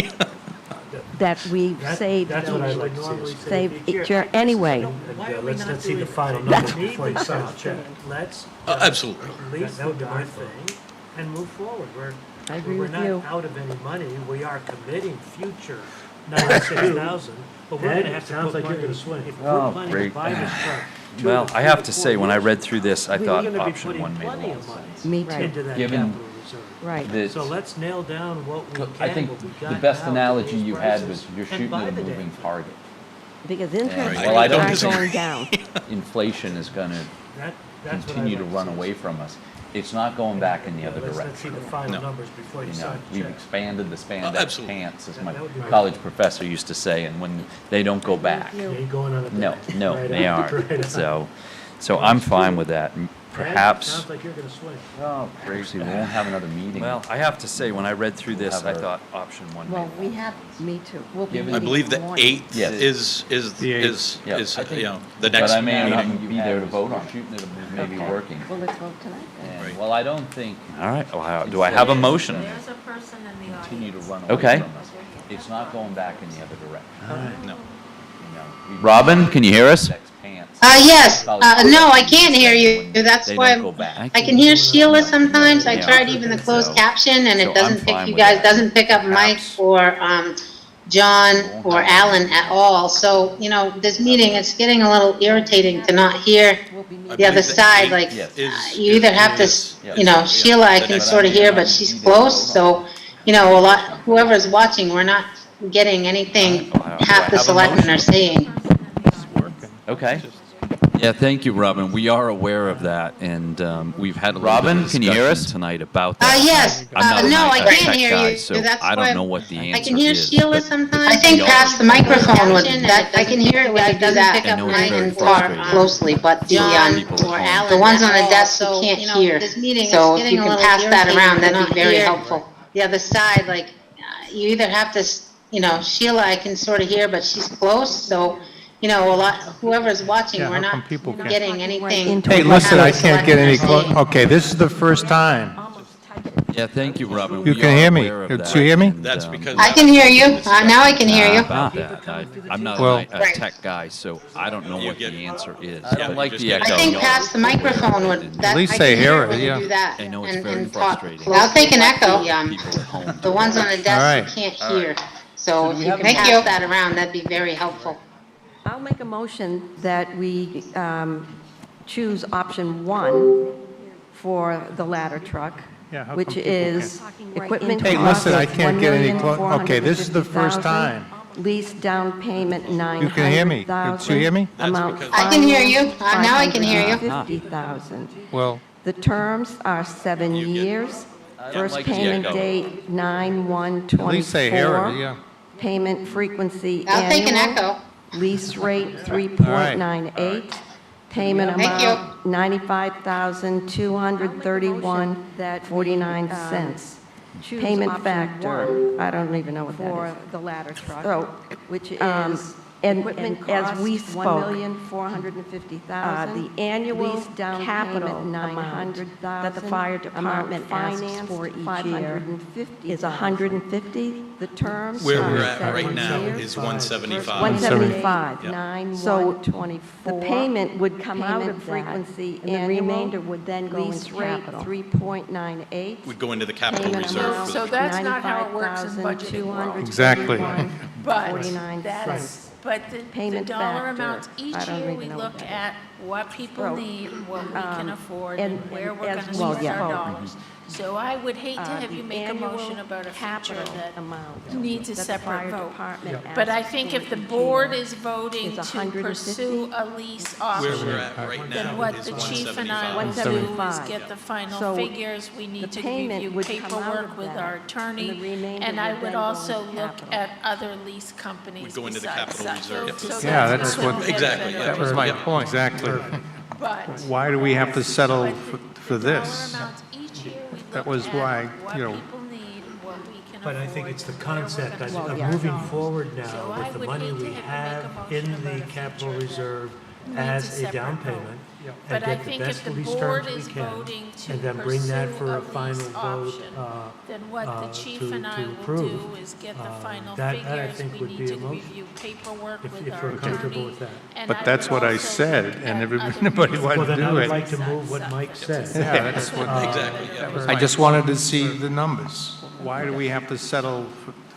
that we saved That's what I'd each, like to see us do. save each year anyway. Let's see the final numbers before you sign a check. Let's Absolutely. release the darn thing and move forward. I agree with We're you. not out of any money. We are committing future 96,000, but we're gonna have to put money. If we're Oh, planning great. to buy this truck. Well, I have to say, when I read through this, I We're thought gonna be option putting one made a plenty lot of of money sense. Me too. into that Given capital reserve. Right. that So let's nail down what we can, I think what we the got best now, analogy today's you had prices, was you're and shooting buy at a the damn moving thing. target. Because And interest while I rates don't are think going down. inflation is going to That's what I'd continue to like run see. away from us, it's not going back in the other Let's see direction. the final No. numbers before you You know, sign the we've check. expanded the spandex absolutely. pants, as my That would be great. college professor used to say, and when they don't go back. You ain't going on a No, date. no, Right they on. aren't. Right on. So I'm fine with that. Ed, Perhaps, Sounds like you're gonna swing. oh, actually, we won't have another meeting. Well, I have to say, when I read through this, I thought option one Well, made we have, me too. We'll be Given- I meeting believe the tomorrow. 8th Yes. is Yeah, I think- you know, the But next I may not meeting. be there to vote on. Shooting at a maybe Okay. working. Well, let's vote tonight then. And, well, I don't think. All right, well, do I have a motion? There's a person in the audience. Continue to run away Okay. from us. It's not going back in the other direction. No. You know, we- Robin, can you hear us? Pants. Yes, no, I can't hear you. That's They why don't go back. I can hear Sheila sometimes. I Yeah. tried even the closed So- caption and so it doesn't I'm pick fine you with guys, that. doesn't pick up Mike Perhaps. or John or Alan at all. So, you know, this meeting, it's getting a little irritating to not hear the other side. Like, you either have to, you know, Sheila I can sort of hear, but she's close. So, you know, whoever's watching, we're not getting anything half the selectmen are saying. Okay. Yeah, thank you, Robin. We are aware of that, and we've had a little Robin, bit of can you hear us? discussion tonight about that. Yes, I'm not a no, I tech can't hear guy, you. so That's I why don't know what the answer I can hear is. Sheila but sometimes. I think past the microphone would, that, I can hear it when it doesn't pick I up know it's Mike very and talk frustrating. closely, but the, People at home. the ones on the desk who can't hear. So if you can pass that around, that'd be very helpful. The other side, like, you either have to, you know, Sheila I can sort of hear, but she's close, so, you know, whoever's watching, Yeah, we're how not come people can't- getting anything. Hey, listen, I can't get any close. Okay, this is the first time. Yeah, thank you, Robin. You We can are hear me. aware of Did that, you hear me? and, That's because I can hear you. Now I can hear you. About that. I'm not Well- a tech guy, so I don't know what the answer is. I don't like the I echo. think past the microphone would, that, least I they can hear hear it, when yeah. you do that. I know it's and- very and talk frustrating. closely, I'll take an but echo. People at home. The ones on the All desk right. who can't hear. So if you can Thank pass you. that around, that'd be very helpful. I'll make a motion that we choose option 1 for the ladder truck, Yeah, how which come people is equipment Hey, cost listen, I of can't get any clo- okay, this is the first $1,450,000, time. lease down payment You can hear me. Did you hear me? Amount I can hear you. Now I can hear you. $550,000. Well, The terms are 7 years. First like the payment echo. date, 9/1/24. at least they hear it, yeah. Payment frequency I'll take an annual. echo. Lease rate 3.98. Payment Thank you. amount $95,231.49. Payment factor, I don't even know what that is. For the ladder truck. So, which is And Equipment as cost, we spoke, $1,450,000. the annual Lease down capital payment, amount that the $900,000. fire department asks Financed, for each year $550,000. is 150. The terms Where are we're at 7 right now years. is 175. 175. Yeah. 9/1/24. The payment would come out Payment of frequency that, and the annual. remainder would then go Lease into rate, capital. 3.98. Would go into the capital Payment reserve amount, for So the, that's not how it works in budgeting world. Exactly. But 49 that's, cents. but the Payment dollar factor, amounts, each I don't year even we know look what that at what people So, need, what we can afford, and- and where and we're as gonna well, spend yeah. our dollars. So I would hate to have the you make a annual motion about a feature capital that amount needs a that the separate fire vote. department But I asks think for if the each board year is voting is to 150. pursue a lease where option, we're at right then now what is the chief and I 175. will do is 175. get the final So figures. We need the to payment review would come out paperwork of with that, our and attorney. the remainder And I would would then go also into look capital. at other lease companies Would go into the besides capital Sutton. reserve. So Yeah, not that's gonna what- get Exactly, better. yeah. That was my point, exactly. But Why do we have to settle for dollar this? amounts each year we That look was at why, what you know, people need and what we can afford. But I think it's the and where we're concept gonna of spend of our moving dollars. forward So now I with the would money hate to we have you have make a motion in about the a capital feature that reserve needs as a separate down vote. payment. But And I get the think best if the lease board terms we is can, voting to and then bring that pursue for a lease final vote, option, then what the chief to and I will approve. do is get the final That I figures. think We would need be to a motion. review paperwork If with if our we're comfortable attorney. with that. And But I that's would what I also said, look and at other nobody lease wanted Well, to then I do would it. like to move what Mike said. Yeah, that's what, Exactly, yeah. I just wanted to see the numbers. Why do we have to settle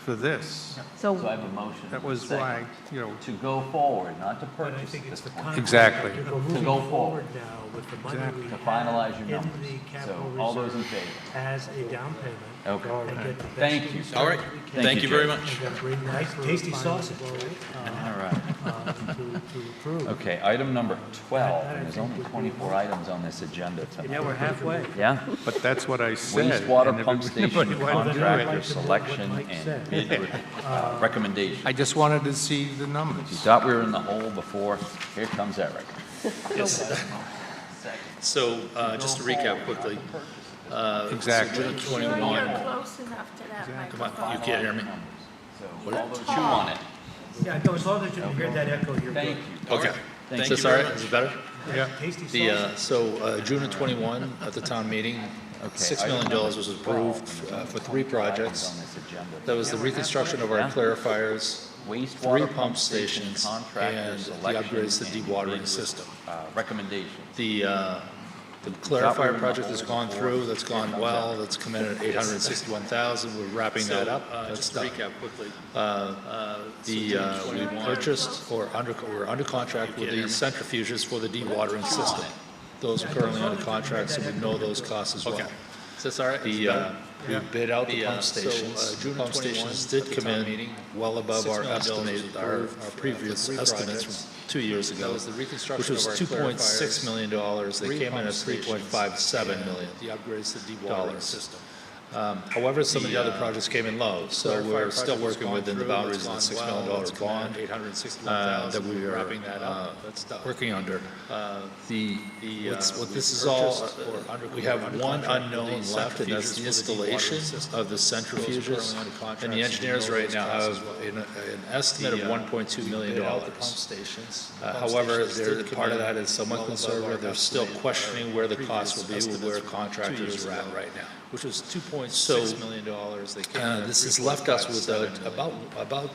for this? so I have a motion. That was Second. why, you know, To go forward, not to But I purchase think at it's this the point. concept. Exactly. To go To moving go forward forward. now with the money Exactly. we To have finalize your in numbers. the capital So all those in reserve favor? as a down payment. Okay. And get the best Thank you. lease All right. terms we can. Thank you very And much. then bring that tasty sausage, All right. to approve. Okay, item number 12, and there's only 24 items on this agenda tonight. Yeah, we're halfway. Yeah? but that's what I said. Wastewater and pump everybody station wanted to do it. contractor selection Mike and said. bid recommendation. I just wanted to see the You numbers. thought we were in the hole before, here comes Eric. So, just to recap quickly. Exactly. June Sure, you're 21. close enough to that Come on, microphone. you can't hear me? So all those chew on it. Yeah, no, as long as you can hear that echo, you're Thank good. you. Okay. Thank Is you this all very right? Is it better? Yeah. Tasty The, sausage. so, June of 21, at the town meeting, $6 million was approved for 3 projects. That was the reconstruction of our clarifiers, 3 pump stations, and the upgrades to the dewatering system. Recommendation. The clarifier project has gone through, that's gone well, that's come in at $861,000, we're wrapping that up, that's done. Recap quickly. We purchased, or we're under contract with the centrifuges for the dewatering system. Those are currently under contract, so we know those costs as well. Is this all right? We bid out the pump stations. Pump stations did come in well above our estimated, our previous estimates from 2 years ago, which was $2.6 million. They came in at $3.57 million. The upgrades to dewatering system. However, some of the other projects came in low, so we're still working within the boundaries of the $6 million bond that we are working under. What this is all, we have one unknown left, and that's the installation of the centrifuges. And the engineers right now have an estimate of $1.2 million. However, part of that is somewhat conservative. They're still questioning where the cost will be, where contractors are at right now, which was $2.6 million. This has left us with about 1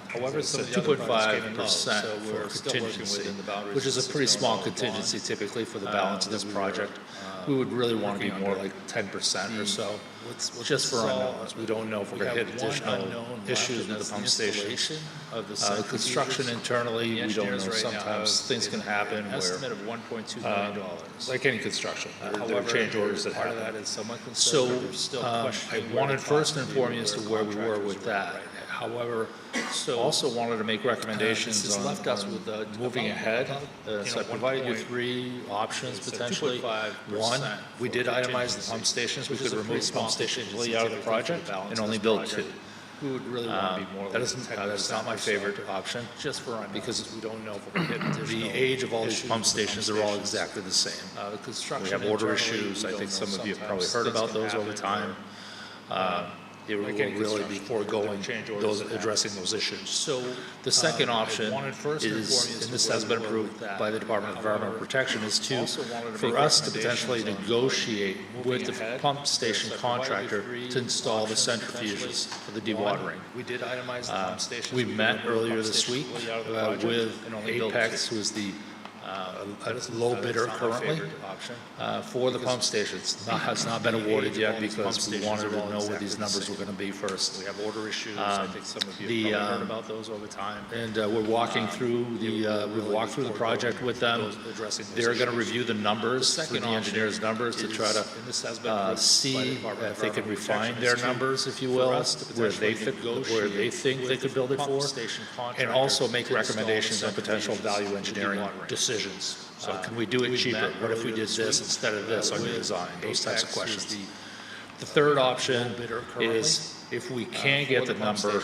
however, some 2.5% for contingency, which is a pretty small contingency typically for the balance of this project. We would really want to be more like 10% or so, just for unknowns. We don't know if we're going to hit additional issues with the pump station. The construction internally, we don't know. Sometimes things can happen where, like any construction, there are change orders that happen. So I wanted first and foremost to where we were with that. However, also wanted to make recommendations on moving ahead. So I provided you 3 options potentially. One, we did itemize the pump stations. We could remove the pump stations completely out of the project and only build 2. We would really want to be more. That is not my favorite option, just for because we don't know if we're going to get the age of all these pump stations are all exactly the same. We have order issues. I think some of you have probably heard about those over time. it will really be foregoing those, addressing those issues. So the second option is, and this has been approved by the Department of Environmental Protection, is for us to potentially negotiate with the pump station contractor to install the centrifuges for the dewatering. We did itemize the pump station. We met earlier this week with Apex, who is the low bidder currently for the pump stations. Has not been awarded yet because we wanted to know what these numbers were going to be first. We have order issues. I think some of you have heard about those over time. And we're walking through we've walked through the project with them. They're going to review the numbers, the engineers' numbers, to try to see if they can refine their numbers, if you will, where they think they could build it for, and also make recommendations on potential value engineering decisions. So can we do it cheaper? What if we did this instead of this on your design? Those types of questions. The third option is if we can get the number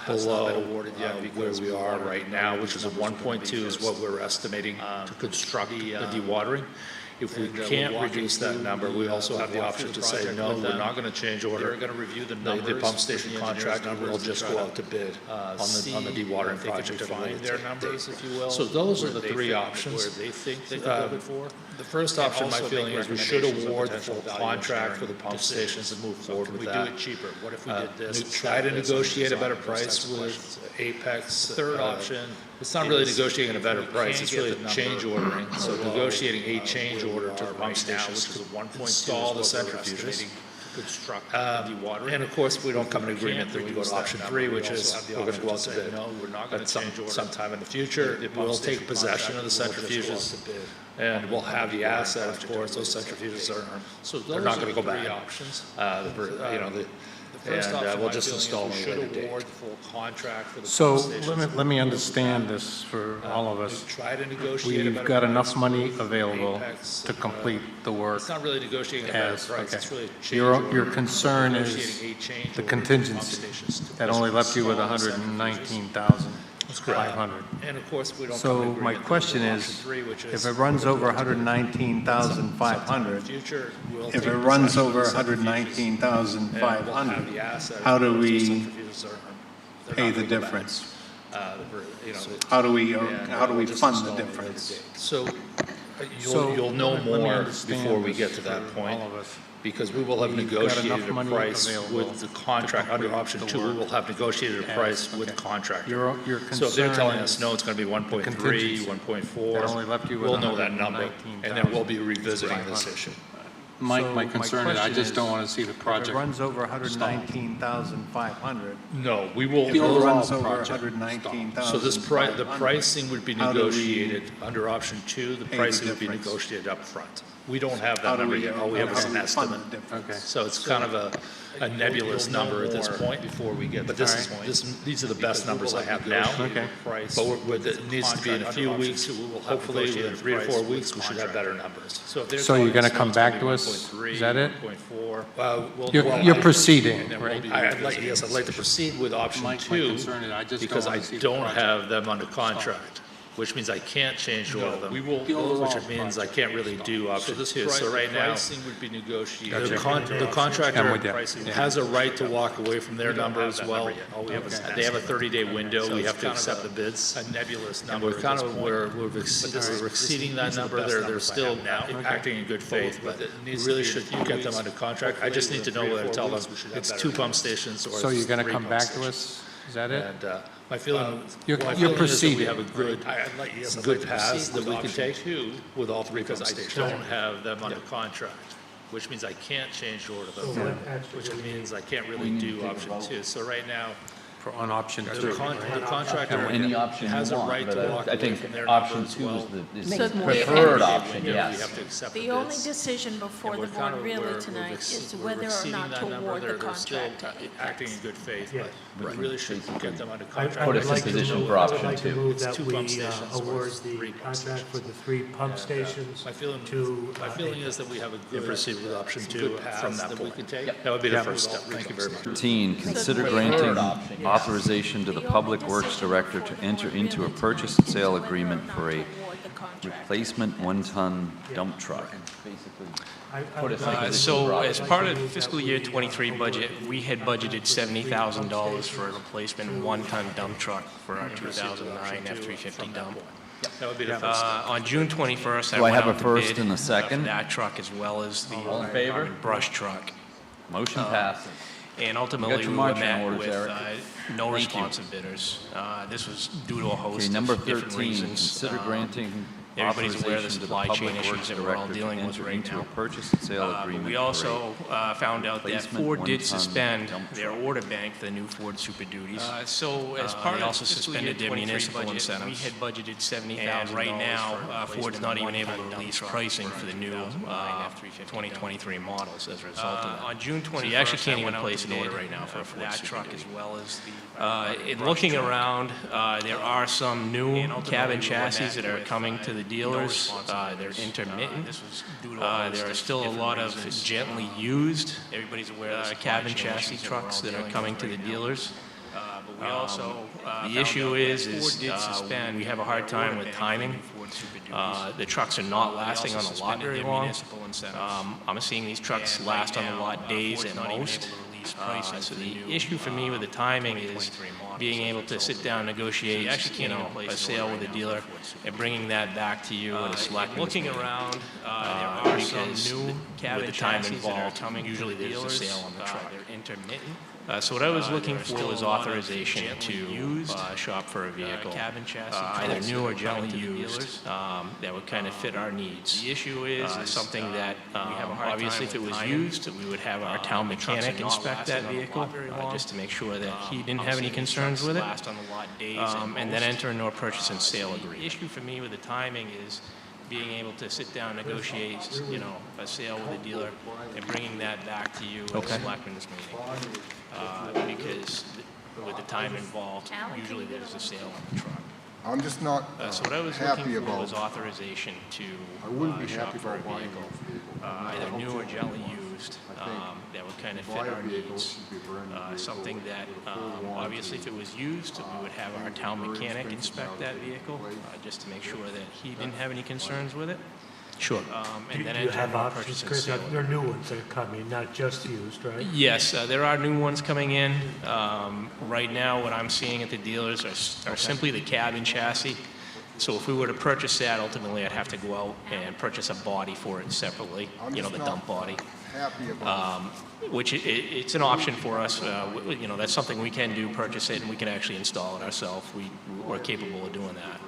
below where we are right now, which is a 1.2 is what we're estimating to construct the dewatering. If we can't reduce that number, we also have the option to say, no, we're not going to change order. They're going to review the numbers. The pump station contract will just go out to bid on the dewatering project. Find their numbers, if you will. So those are the three options. Where they think they could build it for. The first option, my feeling is we should award the full contract for the pump stations and move forward with that. We do it cheaper. What if we did this? Try to negotiate a better price with Apex. The third option, it's not really negotiating a better price, it's really change ordering. So negotiating a change order to the pump stations to install the centrifuges. And of course, we don't come in agreement, then we go to option 3, which is we're going to go out to bid. At sometime in the future, we'll take possession of the centrifuges, and we'll have the asset, of course. Those centrifuges they're not going to go back. And we'll just install them at a later date. So let me understand this for all of us. We've got enough money available to complete the work. It's not really negotiating a better price, it's really Your concern is the contingency. That only left you with 119,500. And of course, we don't. So my question is, if it runs over 119,500, if it runs over 119,500, how do we pay the difference? How do we fund the difference? So you'll know more before we get to that point, because we will have negotiated a price with the contract. Under option 2, we will have negotiated a price with the contractor. So if they're telling us, no, it's going to be 1.3, 1.4, we'll know that number, and then we'll be revisiting this issue. My concern is I just don't want to see the project. If it runs over 119,500. No, we will. If it runs over 119,000. So the pricing would be negotiated under option 2. The pricing would be negotiated up front. We don't have that number yet. All we have is an estimate. Okay. So it's kind of a nebulous number at this point. Before we get, but these are the best numbers I have now. Okay. But it needs to be in a few weeks. Hopefully, within 3 to 4 weeks, we should have better numbers. So you're going to come back to us? Is that it? You're proceeding, right? Yes, I'd like to proceed with option 2 because I don't have them under contract, which means I can't change order them, which means I can't really do option 2. So right now, the contractor has a right to walk away from their number as well. They have a 30-day window. We have to accept the bids. And we're exceeding that number. They're still acting in good faith, but we really should get them under contract. I just need to know whether to tell them it's 2 pump stations or 3 So you're going to come back to us? Is that it? My feeling, you're is proceeding. that we have a good paths that we can take with all 3 pump stations. I don't have them under contract, which means I can't change order them, which means I can't really do option 2. So right now, on option 2, the contractor Any option has a you want, right to but walk I away think from their option number 2 is So the the- preferred option, We yes. have to accept The only decision before the board really tonight is whether or not to award the contract to acting in good faith, but we really should get them under I contract. Put us would in like to position move- for I would option like to 2. move It's that 2 we pump stations award versus the 3 pump contract for the 3 pump stations My feeling to. is that we have a good proceed with option 2 from that point. That would be the first step. Thank you very much. 13, consider granting authorization to the Public Works Director to enter into a purchase and sale agreement for a replacement one-ton dump truck. Put us in a position So for as part of fiscal year '23 budget, we had budgeted $70,000 for a replacement one-ton dump truck for our 2009 F-350 dump. That would be the first step. On June 21st, Do I went have a out to first bid, and a second? for that truck as well as the All in favor? brush truck. Motion passes. And You ultimately, got your we were marching met orders, with Eric. no Thank you. responsive bidders. This was due to a host Okay, number of different 13, reasons. consider granting Everybody's aware of the authorization to the supply chain Public issues Works that we're all Director to dealing with enter right into now. a purchase and sale agreement We for also found out that replacement Ford did one-ton suspend dump their truck. order bank for the new Ford Super Duties. So as part They of also fiscal year suspended their 23 municipal budget, incentives. we had budgeted $70,000 And right now, for Ford's not even able to one-ton release dump truck pricing for for the new 2023 models as a result of that. On June So you actually 21st, can't I even went out place to an order bid, right now for a Ford that Super truck Duty. as well as the In brush looking truck. around, there are some new And ultimately, cabin we were chassis met that are with, coming to the no dealers. responsive They're bidders. intermittent. This was due to a host There are of still a different lot of reasons. gently used Everybody's aware of the supply cabin chain chassis issues that we're trucks all that are dealing coming with to the right now. dealers. But we also The found issue out is, that Ford did suspend we have a hard their time order with bank timing. for the Ford Super Duties. The trucks are not They lasting also on the lot suspended very their long. municipal incentives. I'm seeing these trucks And last right on the now, lot days Ford's at not even most. able to release pricing So for the the new, issue for me with the timing is 2023 models being as a able to result sit of down, that. negotiate, So you actually can't even place a an sale order with a right now dealer for Ford Super and bringing that back to you at a selectmen's Looking meeting. around, there are Because some new cabin with the time chassis that are involved, coming to usually the there's a dealers. sale on the truck. They're intermittent. So what I was looking there are for still was a lot of authorization gently to used, shop for a vehicle, cabin chassis either trucks new that or are gently coming to the used, dealers. that would kind of fit our needs. The issue is Something that, we have a hard obviously, time if it with was timing. used, we would have our town The trucks mechanic are not inspect that lasting on the vehicle, lot very long. just to make sure that he didn't I'm have any seeing these concerns trucks with it. last on the lot days And then most. enter into a purchase and sale The agreement. issue for me with the timing is being able to sit down, negotiate, a sale with a dealer and bringing that back to you at Okay. a selectmen's meeting. Because with the time involved, usually there's a sale on the truck. I'm just not So what I was happy looking for about, was authorization to I wouldn't be shop happy for a about buying vehicle, those vehicles. either new or gently used, that would kind of fit buy a our vehicle, needs. should be a brand new vehicle Something that, with full warranty. obviously, if it was used, we would have our town mechanic inspect that vehicle, just to make sure that he didn't have any concerns with it. Sure. And then Do you enter have into a options, purchase and Chris? sale. There are new ones that are coming, not just used, right? Yes, there are new ones coming in. Right now, what I'm seeing at the dealers are simply the cabin chassis. So if we were to purchase that, ultimately, I'd have to go out and purchase a body for it separately, I'm the just not dump body. happy about, Which it's an option for us. That's something we can do, purchase it, and we can actually install it ourselves. We're capable of doing that.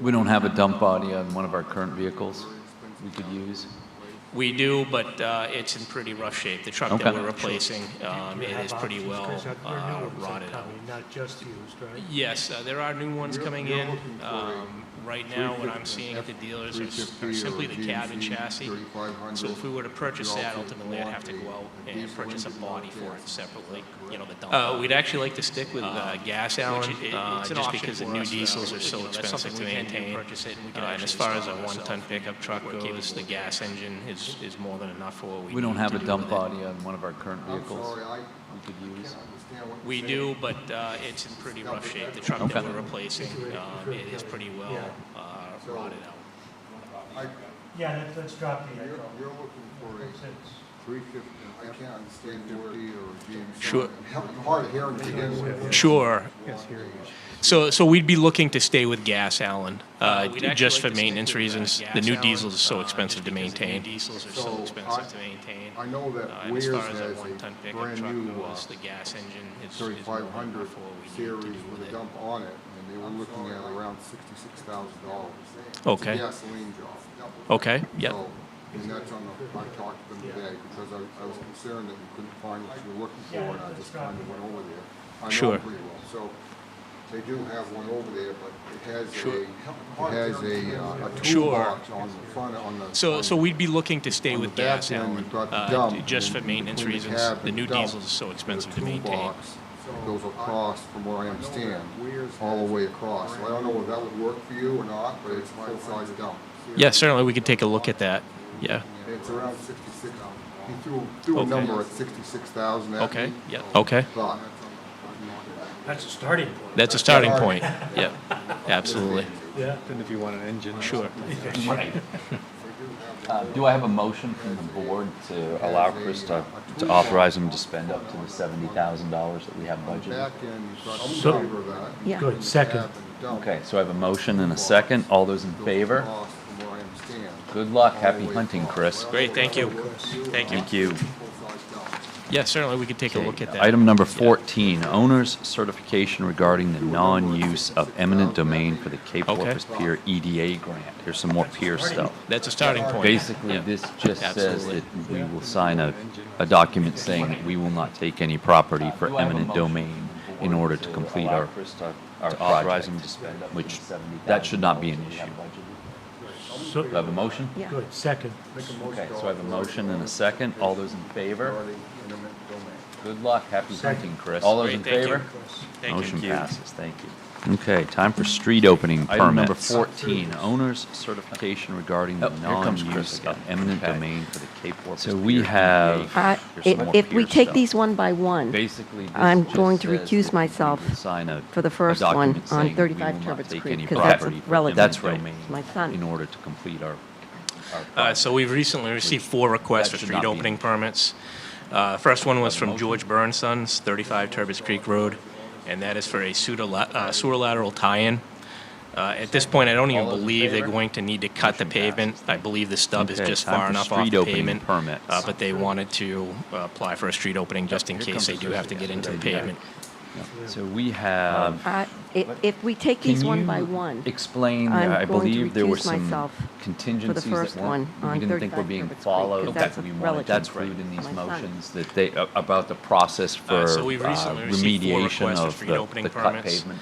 We don't have a dump body on one of our current vehicles we could use. We do, but it's in pretty rough shape. The truck that Okay. we're replacing, Do you it have is pretty options, well Chris? There are new ones that are rotted out. coming, not just used, right? Yes, there are new ones coming you're in. looking for a Right now, what I'm seeing at the dealers are simply the cabin chassis. So if we were to purchase that, ultimately, I'd have to go out and purchase a body for it separately, the dump. We'd actually like to stick with gas, Allen, just because the new diesels are so expensive to maintain. And as far as a one-ton pickup truck goes, the gas engine is more than enough for what we need We don't have to a do dump with it. body on one of our current I'm vehicles sorry, we could use. understand what We you're do, but it's in pretty rough shape. The truck that Okay. we're replacing, it is pretty well rotted out. Yeah, let's drop the You're echo. looking for a 350, I can't understand 50 or a GMC. Sure. Hard of hearing to begin with. Sure. So we'd be looking to stay with gas, Allen, just for maintenance reasons. The new diesels are so expensive to maintain. Diesels are So, so expensive to maintain. I know that And as Weir's far as has a one-ton a pickup brand truck new goes, the gas engine is more than 3500 enough for what we need to series do with with a it. dump on it, and they were looking at around $66,000. Okay. It's a gasoline job. Okay, yep. So, and that's on the, I talked to them today, because I was concerned that you couldn't find what you were looking for, and I just kind of went over there. I know Sure. them pretty well, so they do have one over there, but it has Sure. a Sure. toolbox on the front, on the. So we'd be looking to stay on with the back gas, end, Allen, you've got the dump, just and for maintenance between reasons. cab The and new dump, diesels are so expensive to there's a maintain. toolbox that goes across, from what I understand, all the way across. So I don't know if that would work for you or not, but it's a full-size dump. Yeah, certainly, we could take a look at that. Yeah. It's around 66, he threw a Okay. number at 66,000 at Okay, me. yeah, okay. But That's a starting point. That's a starting point. Yeah, absolutely. Yeah. Then if you want an engine. Sure. Right. Do I have a motion from the board to allow Chris to authorize him to spend up to the $70,000 that we have budgeted? So, Yeah. good, second. Okay, so I have a motion and a second. All those in favor? Good luck. Happy hunting, Chris. Great, thank you. Thank you. Thank you. Yeah, certainly, we could take a look at that. Item number 14, owner's certification regarding the non-use of eminent domain for the Cape Okay. Porpoise Pier EDA grant. Here's some more pier stuff. That's a starting point. Basically, Yeah. this just says Absolutely. that we will sign a document saying that we will not take any property for eminent domain in order to complete our project, which, that should not be an issue. So, Do I have a motion? Yeah. good, second. Okay, so I have a motion and a second. All those in favor? Good luck. Happy hunting, Chris. All those in Great, thank you. favor? Thank you. Motion passes. Thank you. Okay, time for street opening permits. Item number 14, owner's certification regarding the non-use of eminent domain for the Cape Porpoise. So we have. If we take these one by one, Basically, this I'm just going to says recuse that myself we will sign for the first one document on saying we 35 will not Turbot's take Creek, any because that's a property for relative. That's right. My son. In order to complete our So we've recently received 4 requests for that should street not be opening permits. First one was from George Burns Sons, 35 Turbot's Creek Road, and that is for a sewer lateral tie-in. At this point, I don't even believe they're going to need to cut the pavement. I believe the stub is Okay, just time far for enough off street the opening pavement. permits. But they wanted to apply for a street opening just in case they do have to get into the pavement. So we have. If we take these Can one by you one, explain, I'm I going to believe there were recuse some myself contingencies that first weren't, one we on didn't think were 35 being Turbot's Creek, followed, 'cause that that's a we wanted relative to include in to these my son. motions, that they, about the process for So we've recently received 4 remediation requests for of street opening the cut permits. pavement.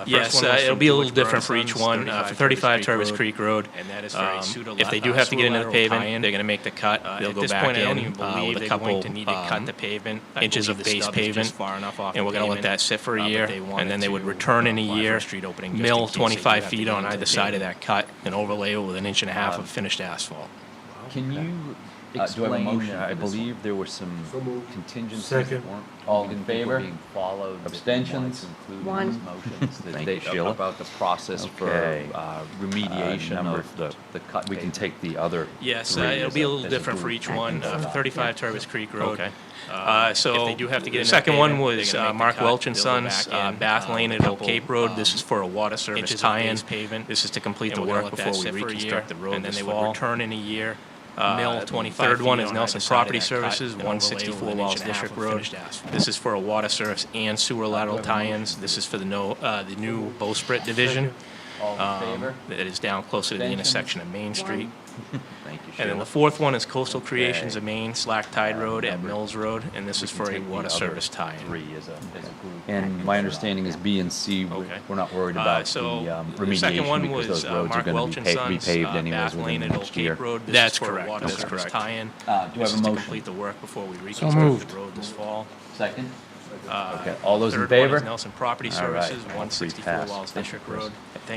Yes, it'll be a little different for each one. For 35 Turbot's Creek Road, if they do have to get into the pavement, they're going to make the cut. They'll go back in with a couple inches of base pavement, and we're going to let that sit for a year, and then they would return in a year, mill 25 feet on either side of that cut, and overlay it with an inch and a half of finished asphalt. Can you explain, I believe there were some contingencies that Second. weren't all in favor? Abstentions? One. Thank you, Sheila. About the process for remediation of the cut. We can take the other. Yes, three it'll as be a little different for group. each one. For 35 Turbot's Creek Road. Okay. So the second one was Mark Welch and Sons, Bath Lane at Old Cape Road. This is for a water service tie-in. This is to complete the work before we reconstruct the road, and then they would return in a year. Mill 25. Third one is Nelson Property Services, 164 Walls District Road. This is for a water service and sewer lateral tie-ins. This is for the new Bowsprit division. That is down closer to the intersection of Main Street. Thank you, And then the fourth one is Coastal Creations of Maine, Slack Tide Road at Mills Road, and this is for a water service tie-in. Three as a group. And my understanding is B and C, we're not worried about the remediation because those roads are Mark going Welch to and be Sons, repaved anyways Bath Lane within at the Old next year. Cape Road. That's correct. That's correct. Tie-in. Do I have a This is to motion? complete the work before we So reconstruct moved. the road this fall. Second? Okay, all those in Third one favor? is Nelson Property All right, Services, all three 164 passed. Walls Thank you, District Chris. Road.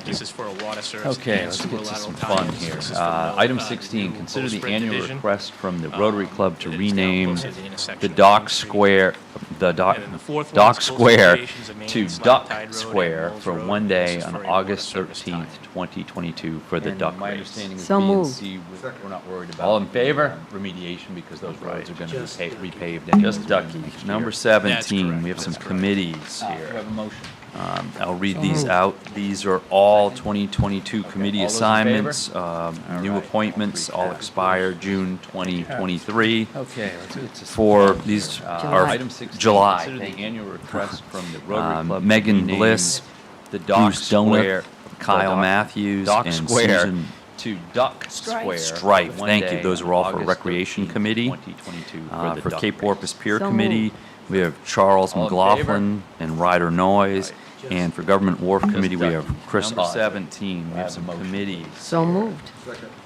This is for a water service Okay, and let's sewer get to lateral some fun tie-ins. here. This is for Item the 16, new consider the Bowsprit annual division. request from the Rotary Club to that is down rename closer to the intersection the of Dock Main Street. Square, the Dock And then the fourth one Dock is Coastal Square Creations of Maine, to Slack Duck Tide Road Square at Mills for Road. one This day is on for a August water service 13th, tie-in. 2022 for the Duck my race. understanding is So B and moved. C, we're not worried about. All in favor? Remediation because those roads are going to be repaved anyway. Just Ducky. Number 17, we have some committees here. Do I have a motion? I'll read these out. These are all 2022 committee All those in assignments, new appointments, all expire June 2023. Okay, let's get to For these are Item July. Consider the Thank you. annual request from the Rotary Club. Megan to rename Bliss, the Dock Bruce Donut, Square, Kyle the Matthews, Dock and Square Susan to Duck Strife. Square. Strife. one Thank day you. Those on are all for August Recreation 13th, Committee. 2022 the For duck Cape race. Porpoise Pier So Committee, we have Charles All in McLaughlin and Ryder Noyes. And for Government Wharf Committee, we have Chris Number Odd. 17, We have some committees. So moved.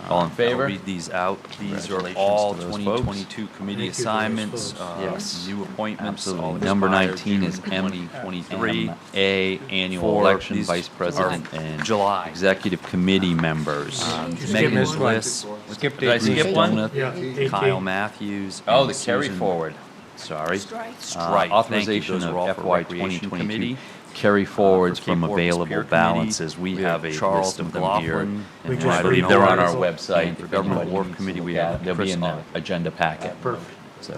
All in favor? I'll read these out. These are all 2022 committee assignments, Yes. new appointments. Absolutely. Number Expire 19 is June M23. A, annual For election, these vice president, are and July. Executive committee members. Skip Megan this one. Bliss. Skip Did I the- skip one? Yeah, Kyle 18. Matthews. Oh, and the carry Susan- forward. Sorry. Strife. Authorization Those of are all for FY Recreation 2022. carry forwards from available balances, we have a list of them here. And I believe they're on our website. For Government Wharf Committee, they'll be in the agenda packet.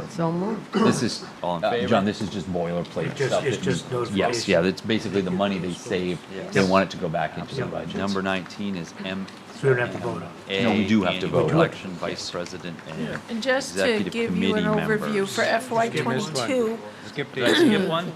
So moved. This is, All in favor? John, this is just boilerplate stuff. It's that just we- notification. Yes, yeah, that's basically the money they saved. They want it to go back into the budget. Number 19 is M. So we don't have to vote on it. No, we do have to Annual vote. Election Vice President and And just to Executive give you an Committee overview members. for FY '22, Did I skip one?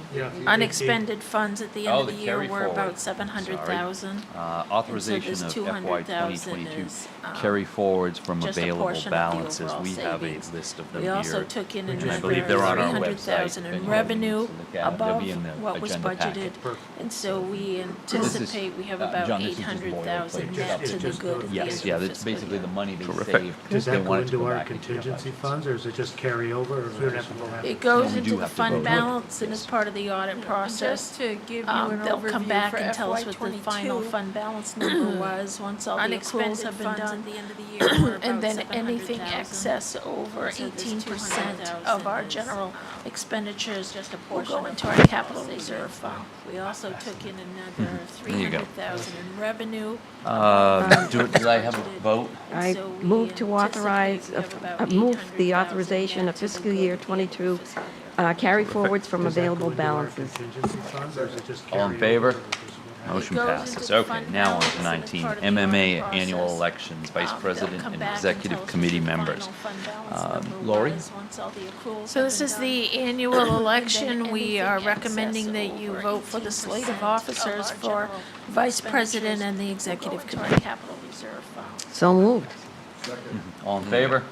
unexpended funds at the Oh, end of the the year carry were forward. about 700,000. Authorization this of FY 200,000 2022 is, carry forwards from just a available portion of the balances. overall We have a savings. list of them We here. also took in which I another believe they're on our 300,000 website. in revenue Look at it. They'll above be in the what was agenda budgeted. packet. And so we anticipate we have about John, this is just 800,000 boilerplate. net to the good at the end Yes, of yeah, the that's fiscal basically year. the money they Terrific. saved. Does They that go want it to into go our back into the contingency budget. funds, or is it just carry over, or we don't have to vote on it? It goes we into do the have to fund vote. balance and is part of the audit process. Just to give you an They'll come overview back for and tell us what the final FY22, fund balance number was, once all the accruals unexpended have been funds done. at the end of the year were And about then anything 700,000. excess over So this 18% of 200,000 our is, general expenditures just a will portion go of into our the capital savings. reserve fund. We also took in another There you go. 300,000 in revenue. Did I have a vote? I So we move to anticipate authorize, we have about move the 800,000 authorization of net to the fiscal good year at the end of the '22 fiscal year. carry forwards from Does that go available into our balances. contingency funds, or is it just All in carry favor? over? Motion goes passes. into the Okay, fund now on balance to and it's 19, part of the MMA audit annual process. elections, Vice They'll President come and back Executive tell us what Committee the members. final fund balance number Lori? was once all the accruals So this is the annual election. We are recommending that you vote for the slate of officers for Vice President and the Executive Committee. Capital Reserve Fund. So moved. All in favor?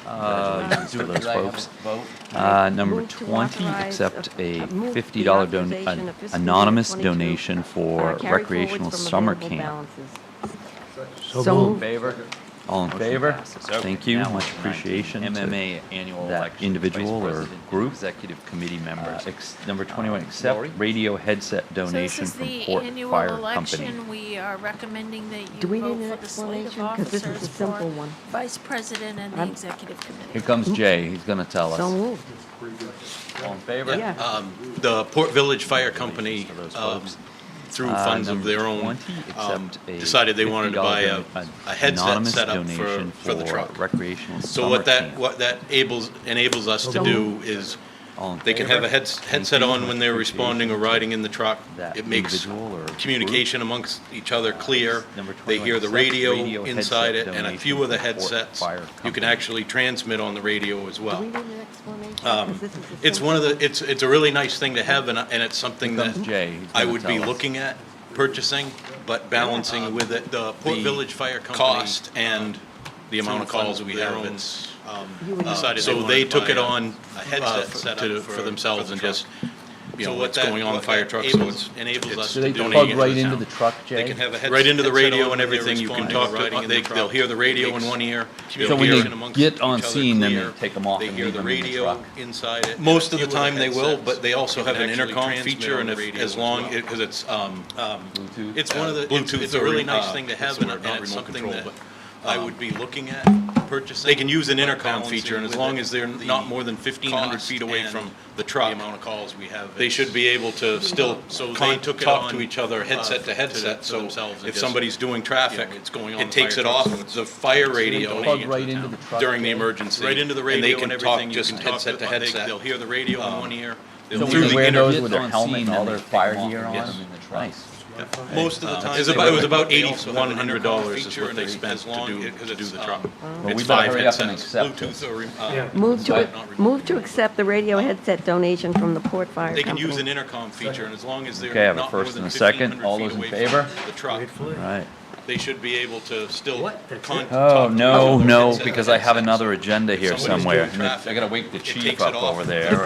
Congratulations for those Did I have a folks. vote? Number Move to 20, authorize accept a move the $50 authorization of fiscal year anonymous 22, donation for carry recreational forwards from summer available camp. balances. So So All in moved. favor? All in favor? Passes. Okay, Thank you, now on much to 19, appreciation to MMA annual that election, individual Vice or President, group. Executive Committee members. Number 21, accept Lori? radio headset So this donation is from the Port annual Fire Company. election. We are recommending that Do you we vote need an for the slate of explanation? 'Cause this is a officers simple for one. Vice President and the I'm- Executive Committee. Here comes Jay, he's going to tell So us. moved. All in favor? Yeah. The Port Village Fire Company, For those folks. through funds of Number their own, 20, accept a decided they wanted to buy $50 a headset anonymous set up donation for the truck. recreational So summer what camp. that enables us to do is, All in they can have a favor? headset you, on much when they're responding or riding in the truck. That It makes individual or communication amongst each other clear. Number They 21, hear the accept radio radio inside it, headset and a donation few of the from Port headsets, Fire you can Company. actually transmit on the radio as Do well. we need an explanation? 'Cause this is a It's simple- one of the, it's a really nice thing to have, and it's something Here that comes Jay, he's I gonna would be tell us. looking at purchasing, but balancing with it, the Port Village Fire Company cost and the amount of calls we have. It's, so they took it on for themselves and just, you know, what's going on the fire truck, so it enables us Do to they donate plug it right to the into town. the truck, Jay? They can have a headset right into the radio and everything. You can talk to, they'll hear the radio in one ear. So when they get on scene, then they take them off They and hear leave the them in the radio truck? inside it. Most of the time they will, but they also have an intercom feature, and as long, because it's, Bluetooth? it's one of the, it's a really nice thing to have, and it's something that I would be looking at purchasing. They can use an intercom feature, and as long as they're not more than 1,500 feet away from the truck, the amount of calls we have, they should be able to still talk to each other headset to headset, so if somebody's doing traffic, it takes it off the fire radio Plug right into the truck, during the Jay? emergency. Right into the radio and everything, just headset to headset. They'll hear the radio in one ear. So They'll when through they the wear those internet. with their on helmet scene and all and their they fire take them gear off on? and get them in the truck. Nice. Most of the time, it was about $8,100 is what they spent to do the truck. Well, we It's better 5 hurry up and headsets, accept Bluetooth it. or, Move to accept the radio headset donation from the Port Fire they can use an Company. intercom feature, and as long as Okay, I they're have a not more first than and a second. 1,500 All feet those in away favor? from the truck, All right. they should be able to still Oh, no, because I have another agenda here somewhere. And I gotta wake the chief up over there.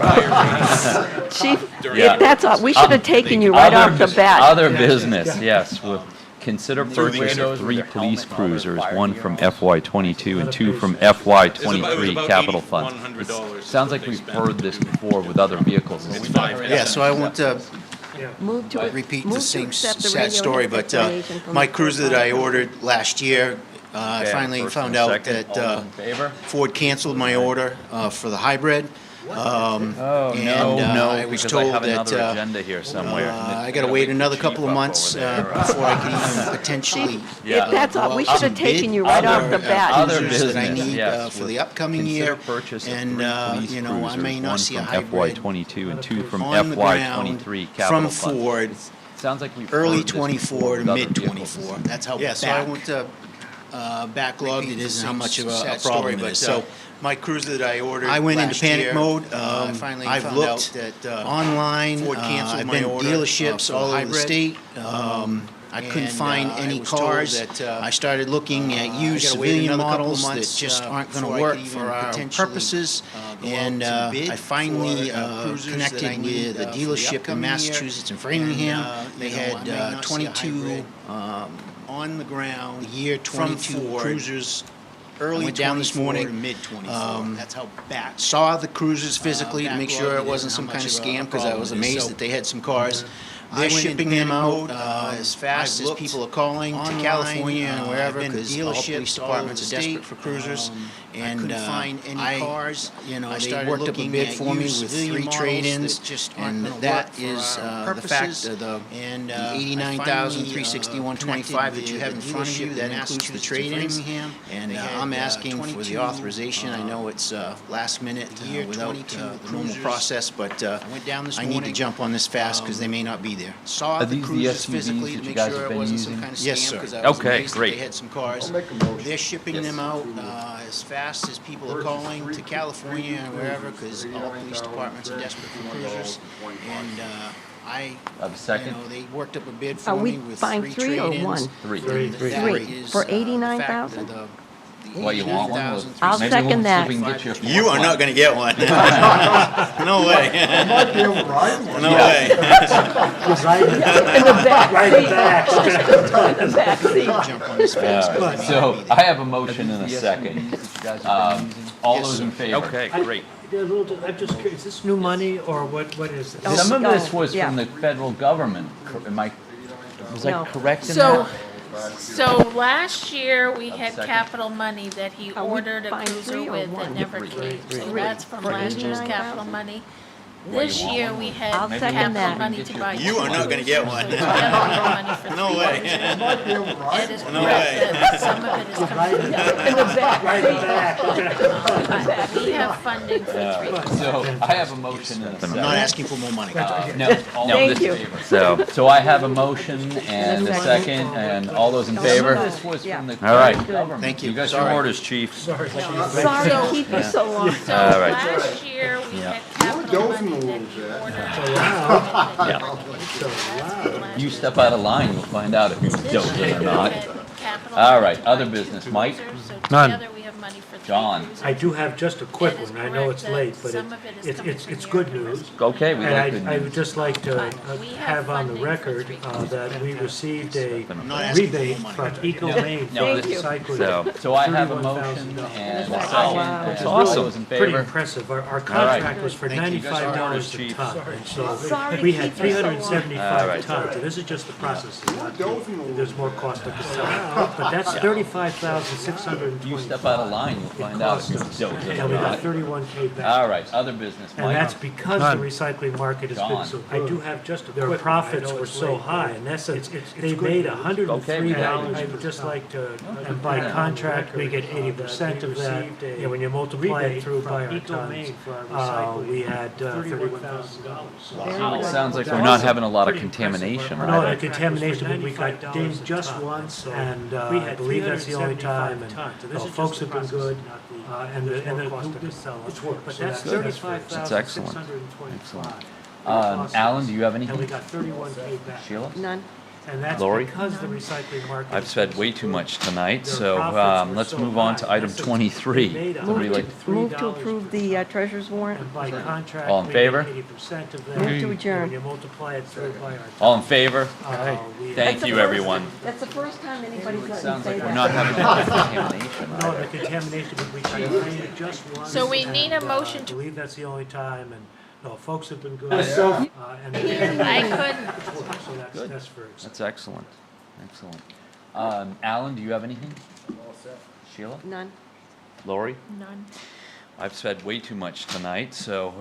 Chief, Yeah. that's all, we should have taken you right off the bat. Other business, yes. We'll consider purchase of 3 police cruisers, 1 from FY '22 and 2 from FY '23 capital funds. It sounds like we've heard this before with other vehicles. Yeah, so I won't Move to repeat move the to same accept the sad radio story, headset but donation from my the cruiser Port that I Fire ordered last year, I Okay, finally first found and a out second. that All those in favor? Ford canceled my order for the hybrid. Oh, and, no, I was because I told have that, another agenda here somewhere. I gotta wait another couple of months before I can even potentially. Yeah. That's all, we should have taken you right off the bat. Other Cruisers that I business, need yes, for with the upcoming consider year. purchase of And, 3 police you know, I may cruisers, not one see a from hybrid FY22 and 2 from on the ground FY23 capital from fund. Ford, Sounds like we've early heard this before 24 to with other mid vehicles. 24. That's how backlogged it is and how much of a problem it is. So my cruiser that I ordered I went into last panic year, mode. I finally I've found looked out that online. Ford canceled I've my been to order, dealerships for all over the hybrid. state. I couldn't And, find I any was told cars. that, I started looking at I used gotta wait civilian another couple of models that months, just aren't going before to I work could for even our potentially, purposes. go And out to bid I finally for, cruisers that I connected need, with a for the dealership in upcoming year. Massachusetts and Framingham. And, They you know, I may had not see a 22 hybrid, on the ground, year from 22 Ford, cruisers. early Went down this 24 morning. to mid 24. That's how Saw the cruisers physically to make sure backlogged it it wasn't is some and kind how of much of a scam because I was problem it is. amazed So, that they had some cars. I They're went into shipping them panic out mode, as fast I've as looked people are calling to online, California and wherever I've been to because all police dealerships all departments over are the desperate state. for cruisers. I And couldn't find any cars. You know, I they started worked up a looking bid at for me used with civilian 3 models trade-ins, that just aren't and gonna that work for is our the fact purposes. of the And, the I 89,361.25 that you have in front of you. That includes the Massachusetts and trade-ins. Framingham. And They had, I'm asking for 22, the authorization. I know it's last minute year without 22 the normal cruisers. process, but I went down this I need to morning. jump on this fast because they may not be there. Saw Are the these the cruisers SUVs physically that to you make guys sure have it been wasn't some using? kind of Yes, scam sir. because I was Okay, amazed that great. they had some cars. I'll make a motion. They're shipping Yes. them out as fast as people are calling to California and wherever because all police departments are desperate for cruisers. And I, Have a second? you know, they worked up a bid for Are we me with buying 3 three or trade-ins. one? Three. And that Three. is, For the fact that $89,000? the Well, you want one? Well, I'll maybe second we'll see that. if we can get you a You fourth are one. not going to get one. No way. I might be able to ride one. No way. In the back seat. In the back seat. Jump on this fast. All right, so I have a motion and a second. All those in favor? Okay, great. I'm just curious, is this new money or what is this? Some of this Oh, was yeah. from the federal government. Was I No. correct in So, that? so last year, we had second. capital money that he Are we ordered a buying cruiser three or with that one? never came. So Three. that's from For last year's 89,000? capital money. This year, we had I'll second capital that. money to buy. You are not going to get one. So together we have money for No three way. cruisers. I might be able to ride Ed is one. No correct way. that some of it is coming from In the back seat. We have funding for three cruisers. So I have a motion and a I'm not second. asking for more money. No, all Thank those in you. favor. So I have a motion and a second, and all those in favor? This was from the All right. government. Thank you. You got your Sorry. orders, chief. Sorry to keep you so long. So All right. last year, we Yeah. had capital money that he ordered. You step out of line, you'll find out if you're This doping year, or we not. had capital All money right, to other buy business. two Mike? cruisers. So None. together we have money for three John? cruisers. I do have just a quick Ed is one. I know it's correct late, that but some of it is coming it's from the good air news. Okay, we like good And I would news. just like to But we have have on the funding for record three that we received a not asking for rebate more from money. EcoMaine No, for this- recycling. So I have a motion $31,000. and a Wow. second. It's and all awesome. those in Pretty favor? impressive. Our contract was for Thank you. $95 a Chief. ton. And so Sorry to we had keep you so long. 375 All right. tons. And this is just the process. There's more cost to the sell. But that's 35,620. You step out of line, you'll find out if you're doping And or we got not. 31K back. All right, other business. And Mike? that's because the recycling market has been Gone. so good. I do have just their profits were so high, in essence, they made $103. I would just like to, and by contract, we get 80% of that. And when you multiply it through by our tons, we had $31,000. It sounds like we're not having a lot of contamination, No, right? the contamination, we got dinged just once, and I believe that's the only time. And folks have been good, and it's worked. But that's Good. That's excellent. $35,625. Alan, do you have And we anything? got 31K back. Sheila? None. And that's Lori? because the recycling market. I've said way too much tonight, Their so profits were let's so move on high. to item That's 23. made Somebody like, Move to approve the treasurer's warrant. And by contract, All in we favor? get 80% of that. Move to adjourn. When you multiply it through by our. all in favor? we had- Thank That's the you, first- everyone. That's the first time anybody's let me Sounds say like that. we're not having a lot of contamination No, either. the contamination, we drained it just once. So we need a and, motion I to- believe that's the only time, and, no, folks have been good. I And couldn't. So that's for. That's excellent, excellent. Alan, do you have anything? Sheila? None. Lori? None. I've said way too much tonight, so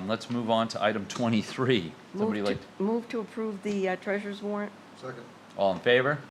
let's move on to item 23. Somebody like, Move to approve the treasurer's warrant. Second. all in favor?